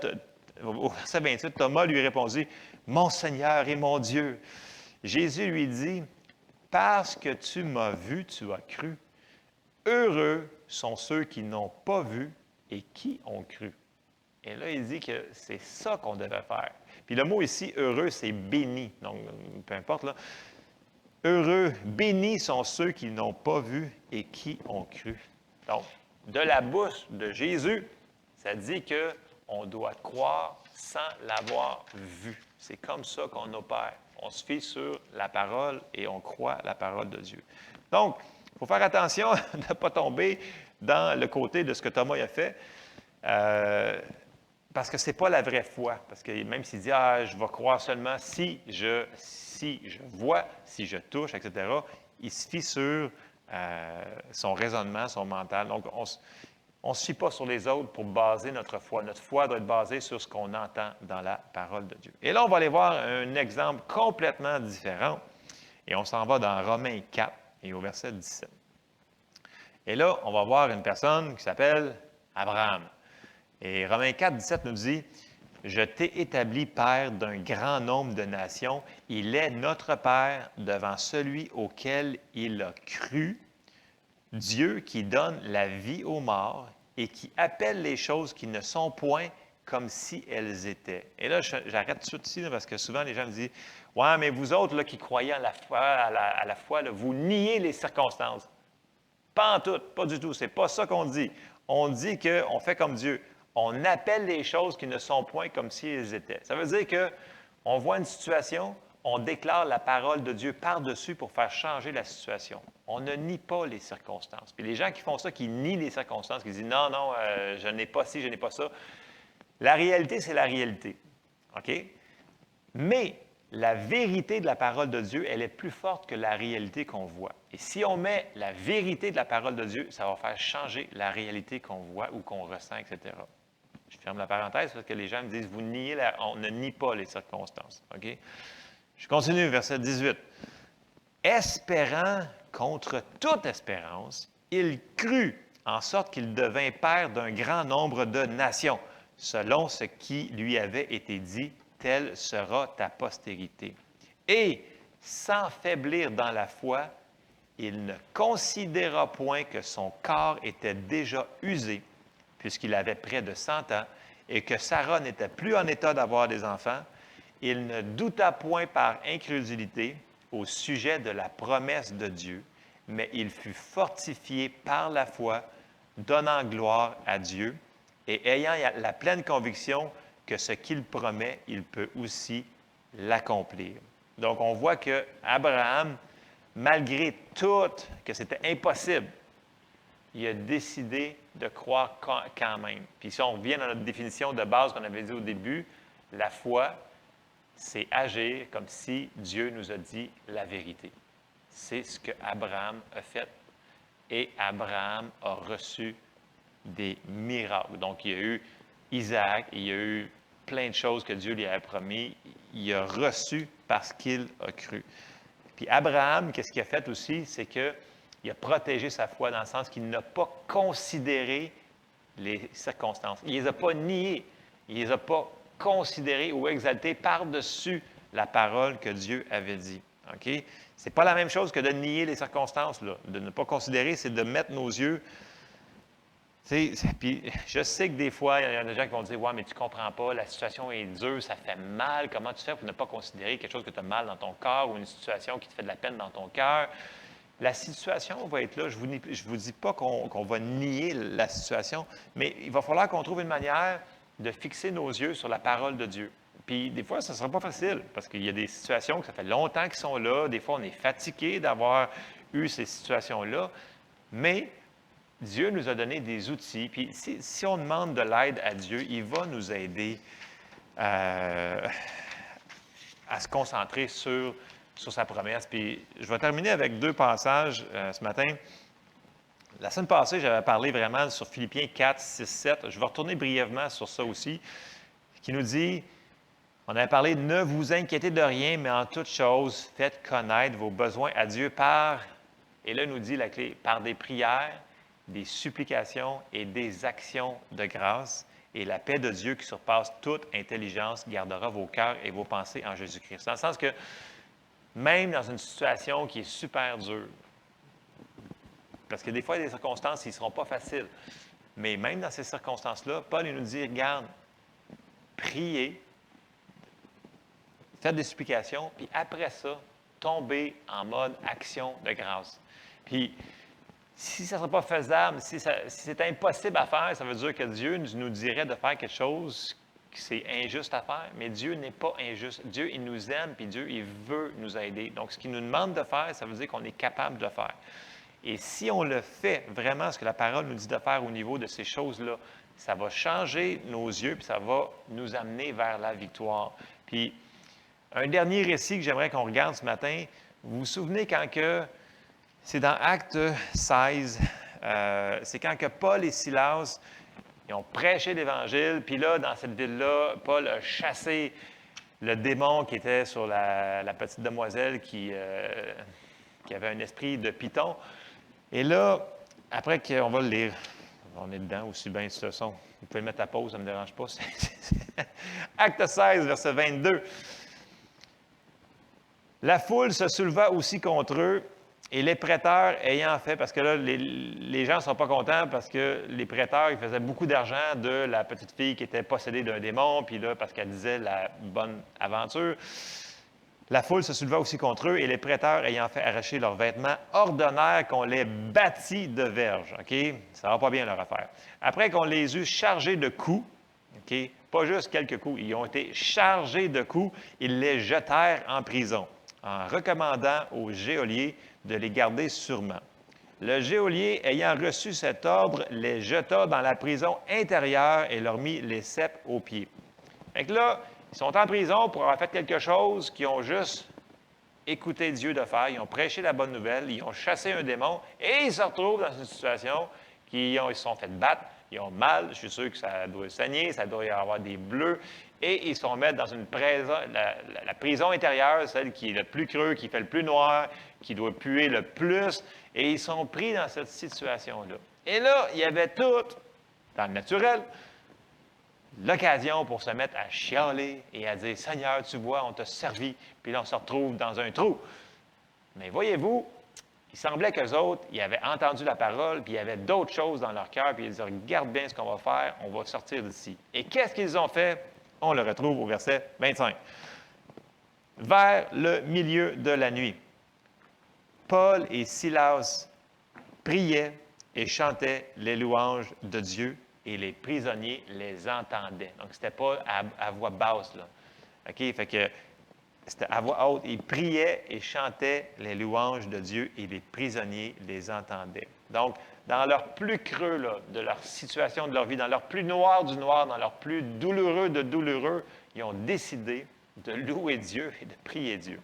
au verset 28, Thomas lui répondit, « Mon Seigneur et mon Dieu. » Jésus lui dit, « Parce que tu m'as vu, tu as cru. Heureux sont ceux qui n'ont pas vu et qui ont cru. » Et là, il dit que c'est ça qu'on devait faire. Puis le mot ici, heureux, c'est béni. Donc, peu importe, là. Heureux, bénis sont ceux qui n'ont pas vu et qui ont cru. Donc, de la bouche de Jésus, ça dit qu'on doit croire sans l'avoir vu. C'est comme ça qu'on opère. On se fie sur la parole et on croit la parole de Dieu. Donc, il faut faire attention de ne pas tomber dans le côté de ce que Thomas a fait, parce que ce n'est pas la vraie foi. Parce que même s'il dit « Ah, je vais croire seulement si je vois, si je touche, etc. », il se fie sur son raisonnement, son mental. Donc, on ne se fie pas sur les autres pour baser notre foi. Notre foi doit être basée sur ce qu'on entend dans la parole de Dieu. Et là, on va aller voir un exemple complètement différent. Et on s'en va dans Romains 4 et au verset 17. Et là, on va voir une personne qui s'appelle Abraham. Et Romains 4, 17 nous dit « Je t'ai établi père d'un grand nombre de nations. Il est notre père devant celui auquel il a cru, Dieu qui donne la vie aux morts et qui appelle les choses qui ne sont point comme si elles étaient. » Et là, j'arrête tout de suite ici là, parce que souvent les gens me disent « Ouais, mais vous autres là, qui croyez à la foi, là, vous niez les circonstances. » Pas en tout, pas du tout. Ce n'est pas ça qu'on dit. On dit qu'on fait comme Dieu. On appelle les choses qui ne sont point comme si elles étaient. Ça veut dire qu'on voit une situation, on déclare la parole de Dieu par-dessus pour faire changer la situation. On ne nie pas les circonstances. Puis les gens qui font ça, qui nient les circonstances, qui disent « Non, non, je n'ai pas ci, je n'ai pas ça », la réalité, c'est la réalité. OK? Mais la vérité de la parole de Dieu, elle est plus forte que la réalité qu'on voit. Et si on met la vérité de la parole de Dieu, ça va faire changer la réalité qu'on voit ou qu'on ressent, etc. Je ferme la parenthèse parce que les gens me disent, vous niez, on ne nie pas les circonstances. OK? Je continue, verset 18. Espérant contre toute espérance, il crut, en sorte qu'il devint père d'un grand nombre de nations, selon ce qui lui avait été dit, telle sera ta postérité. Et, sans faiblir dans la foi, il ne considéra point que son corps était déjà usé, puisqu'il avait près de 100 ans, et que Sarah n'était plus en état d'avoir des enfants. Il ne douta point par incrédulité au sujet de la promesse de Dieu, mais il fut fortifié par la foi, donnant gloire à Dieu, et ayant la pleine conviction que ce qu'il promet, il peut aussi l'accomplir. Donc, on voit qu'Abraham, malgré tout, que c'était impossible, il a décidé de croire quand même. Puis si on revient dans notre définition de base qu'on avait dit au début, la foi, c'est agir comme si Dieu nous a dit la vérité. C'est ce qu'Abraham a fait. Et Abraham a reçu des miracles. Donc, il y a eu Isaac, il y a eu plein de choses que Dieu lui avait promis. Il a reçu parce qu'il a cru. Puis Abraham, qu'est-ce qu'il a fait aussi? C'est qu'il Il a protégé sa foi dans le sens qu'il n'a pas considéré les circonstances. Il ne les a pas niées. Il ne les a pas considérées ou exaltées par-dessus la parole que Dieu avait dit. OK? Ce n'est pas la même chose que de nier les circonstances. Là. De ne pas considérer, c'est de mettre nos yeux. Puis je sais que des fois, il y a des gens qui vont dire « Ouais, mais tu ne comprends pas, la situation est dure, ça fait mal. Comment tu fais pour ne pas considérer quelque chose que tu as mal dans ton corps ou une situation qui te fait de la peine dans ton cœur? » La situation va être là. Je ne vous dis pas qu'on va nier la situation, mais il va falloir qu'on trouve une manière de fixer nos yeux sur la parole de Dieu. Puis des fois, ça ne sera pas facile parce qu'il y a des situations que ça fait longtemps qu'ils sont là. Des fois, on est fatigué d'avoir eu ces situations-là. Mais Dieu nous a donné des outils. Puis si on demande de l'aide à Dieu, il va nous aider à se concentrer sur sa promesse. Puis je vais terminer avec 2 passages ce matin. La semaine passée, j'avais parlé vraiment sur Philippiens 4, 6, 7. Je vais retourner brièvement sur ça aussi, qui nous dit, on avait parlé, ne vous inquiétez de rien, mais en toute chose, faites connaître vos besoins à Dieu et là, il nous dit la clé, par des prières, des supplications et des actions de grâce. Et la paix de Dieu qui surpasse toute intelligence gardera vos cœurs et vos pensées en Jésus-Christ. Dans le sens que même dans une situation qui est super dure, parce que des fois, il y a des circonstances qui ne seront pas faciles, mais même dans ces circonstances-là, Paul il nous dit, regarde, priez, faites des supplications, puis après ça, tombez en mode action de grâce. Puis, si ça ne sera pas faisable, si c'est impossible à faire, ça veut dire que Dieu nous dirait de faire quelque chose qui c'est injuste à faire, mais Dieu n'est pas injuste. Dieu, il nous aime, puis Dieu, il veut nous aider. Donc, ce qu'il nous demande de faire, ça veut dire qu'on est capable de le faire. Et si on le fait vraiment, ce que la parole nous dit de faire au niveau de ces choses-là, ça va changer nos yeux, puis ça va nous amener vers la victoire. Puis, un dernier récit que j'aimerais qu'on regarde ce matin, vous vous souvenez quand que, c'est dans Acte 16, c'est quand que Paul et Silas, ils ont prêché l'Évangile, puis là, dans cette ville-là, Paul a chassé le démon qui était sur la petite demoiselle qui avait un esprit de python. Et là, après qu'on va le lire, on est dedans aussi bien si ce sont. Vous pouvez le mettre à pause, ça ne me dérange pas. Acte 16, verset 22. La foule se souleva aussi contre eux, et les prêteurs ayant fait, parce que là, les gens ne sont pas contents parce que les prêteurs, ils faisaient beaucoup d'argent de la petite fille qui était possédée d'un démon, puis là, parce qu'elle disait la bonne aventure. La foule se souleva aussi contre eux, et les prêteurs ayant fait arracher leurs vêtements, ordonnèrent qu'on les bâtît de verges. OK? Ça ne va pas bien leur affaire. Après qu'on les eut chargés de coups, OK? Pas juste quelques coups, ils ont été chargés de coups, ils les jetèrent en prison, en recommandant au geôlier de les garder sûrement. Le geôlier, ayant reçu cet ordre, les jeta dans la prison intérieure et leur mit les ceps aux pieds. Fait que là, ils sont en prison pour avoir fait quelque chose qu'ils ont juste écouté Dieu de faire. Ils ont prêché la bonne nouvelle, ils ont chassé un démon et ils se retrouvent dans une situation ils se sont fait battre, ils ont mal, je suis sûr que ça doit saigner, ça doit y avoir des bleus, et ils sont mis dans une prison, la prison intérieure, celle qui est le plus creux, qui fait le plus noir, qui doit puer le plus, et ils sont pris dans cette situation-là. Et là, il y avait tout, dans le naturel, l'occasion pour se mettre à chialer et à dire « Seigneur, tu vois, on t'a servi », puis là, on se retrouve dans un trou. Mais voyez-vous, il semblait qu'eux autres, ils avaient entendu la parole, puis il y avait d'autres choses dans leur cœur, puis ils disaient « Regarde bien ce qu'on va faire, on va sortir d'ici. » Et qu'est-ce qu'ils ont fait? On le retrouve au verset 25. Vers le milieu de la nuit, Paul et Silas priaient et chantaient les louanges de Dieu, et les prisonniers les entendaient. Donc, ce n'était pas à voix basse, là. OK? Fait que c'était à voix haute. Ils priaient et chantaient les louanges de Dieu, et les prisonniers les entendaient. Donc, dans leur plus creux là, de leur situation, de leur vie, dans leur plus noir du noir, dans leur plus douloureux de douloureux, ils ont décidé de louer Dieu et de prier Dieu.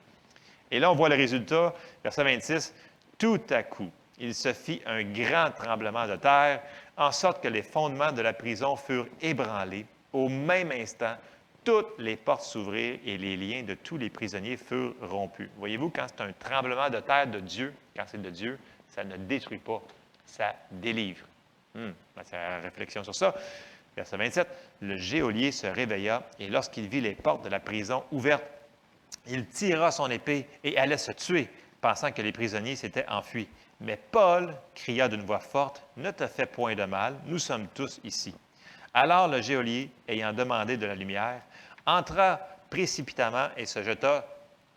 Et là, on voit le résultat, verset 26. Tout à coup, il se fit un grand tremblement de terre, en sorte que les fondements de la prison furent ébranlés. Au même instant, toutes les portes s'ouvrirent et les liens de tous les prisonniers furent rompus. Voyez-vous, quand c'est un tremblement de terre de Dieu, quand c'est de Dieu, Ça ne détruit pas, ça délivre. C'est la réflexion sur ça. Verset 27, le geôlier se réveilla et lorsqu'il vit les portes de la prison ouvertes, il tira son épée et allait se tuer, pensant que les prisonniers s'étaient enfuis. Mais Paul cria d'une voix forte, « Ne te fais point de mal, nous sommes tous ici. » Alors le geôlier, ayant demandé de la lumière, entra précipitamment et se jeta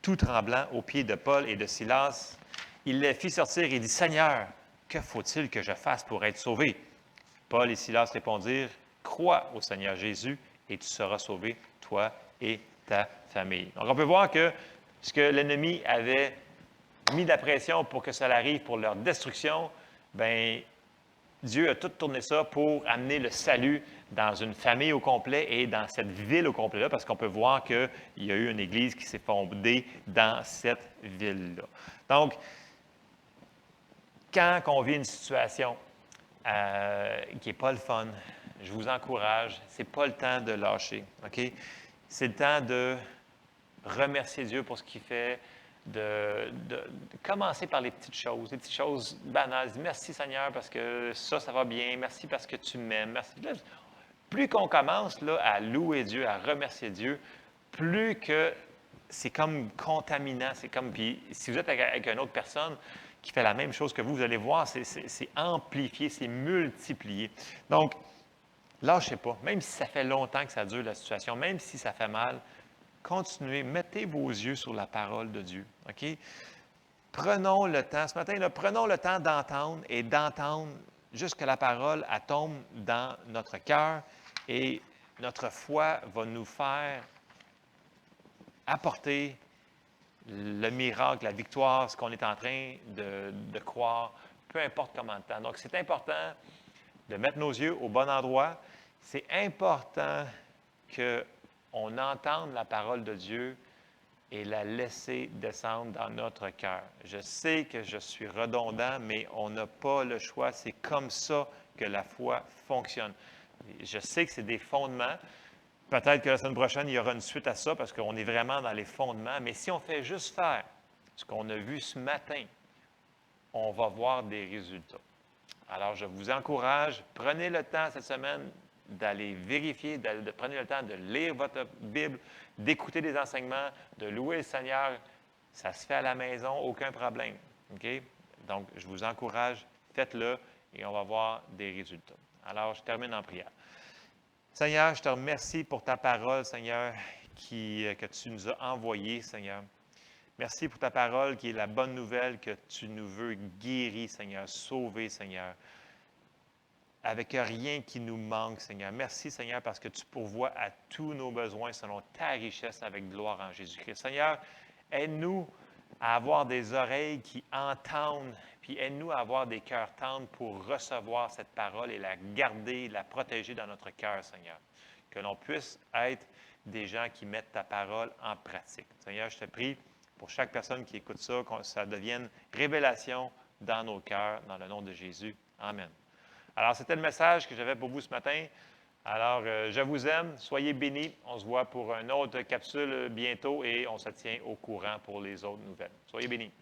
tout tremblant aux pieds de Paul et de Silas. Il les fit sortir et dit, « Seigneur, que faut-il que je fasse pour être sauvé? » Paul et Silas répondirent, « Crois au Seigneur Jésus et tu seras sauvé, toi et ta famille. » Donc, on peut voir que ce que l'ennemi avait mis de la pression pour que cela arrive pour leur destruction, bien, Dieu a tout tourné ça pour amener le salut dans une famille au complet et dans cette ville au complet-là, parce qu'on peut voir qu'il y a eu une église qui s'est fondée dans cette ville-là. Donc, quand on vit une situation qui n'est pas le fun, je vous encourage, ce n'est pas le temps de lâcher, OK? C'est le temps de remercier Dieu pour ce qu'il fait, de commencer par les petites choses banales. Merci Seigneur parce que ça va bien. Merci parce que tu m'aimes. Merci. Là, plus qu'on commence là, à louer Dieu, à remercier Dieu, plus que c'est comme contaminant. C'est comme, puis si vous êtes avec une autre personne qui fait la même chose que vous allez voir, c'est amplifié, c'est multiplié. Donc, lâchez pas. Même si ça fait longtemps que ça dure la situation, même si ça fait mal, continuez, mettez vos yeux sur la parole de Dieu. OK? Prenons le temps, ce matin, là, prenons le temps d'entendre jusqu'à la parole, elle tombe dans notre cœur et notre foi va nous faire apporter le miracle, la victoire, ce qu'on est en train de croire, peu importe comment de temps. Donc, c'est important de mettre nos yeux au bon endroit. C'est important qu'on entende la parole de Dieu et la laisser descendre dans notre cœur. Je sais que je suis redondant, mais on n'a pas le choix. C'est comme ça que la foi fonctionne. Je sais que c'est des fondements. Peut-être que la semaine prochaine, il y aura une suite à ça parce qu'on est vraiment dans les fondements. Mais si on fait juste faire ce qu'on a vu ce matin, on va voir des résultats. Alors, je vous encourage, prenez le temps cette semaine d'aller vérifier, prenez le temps de lire votre Bible, d'écouter des enseignements, de louer le Seigneur. Ça se fait à la maison, aucun problème. OK? Donc, je vous encourage, faites-le et on va voir des résultats. Alors, je termine en prière. Seigneur, je te remercie pour ta parole, Seigneur, que tu nous as envoyée, Seigneur. Merci pour ta parole qui est la bonne nouvelle que tu nous veux guérir, Seigneur, sauver, Seigneur, avec rien qui nous manque, Seigneur. Merci, Seigneur, parce que tu pourvois à tous nos besoins selon ta richesse avec gloire en Jésus-Christ. Seigneur, aide-nous à avoir des oreilles qui entendent, puis aide-nous à avoir des cœurs tendres pour recevoir cette parole et la garder, la protéger dans notre cœur, Seigneur. Que l'on puisse être des gens qui mettent ta parole en pratique. Seigneur, je te prie pour chaque personne qui écoute ça, que ça devienne révélation dans nos cœurs, dans le nom de Jésus. Amen. Alors, c'était le message que j'avais pour vous ce matin. Alors, je vous aime. Soyez bénis. On se voit pour une autre capsule bientôt et on se tient au courant pour les autres nouvelles. Soyez bénis.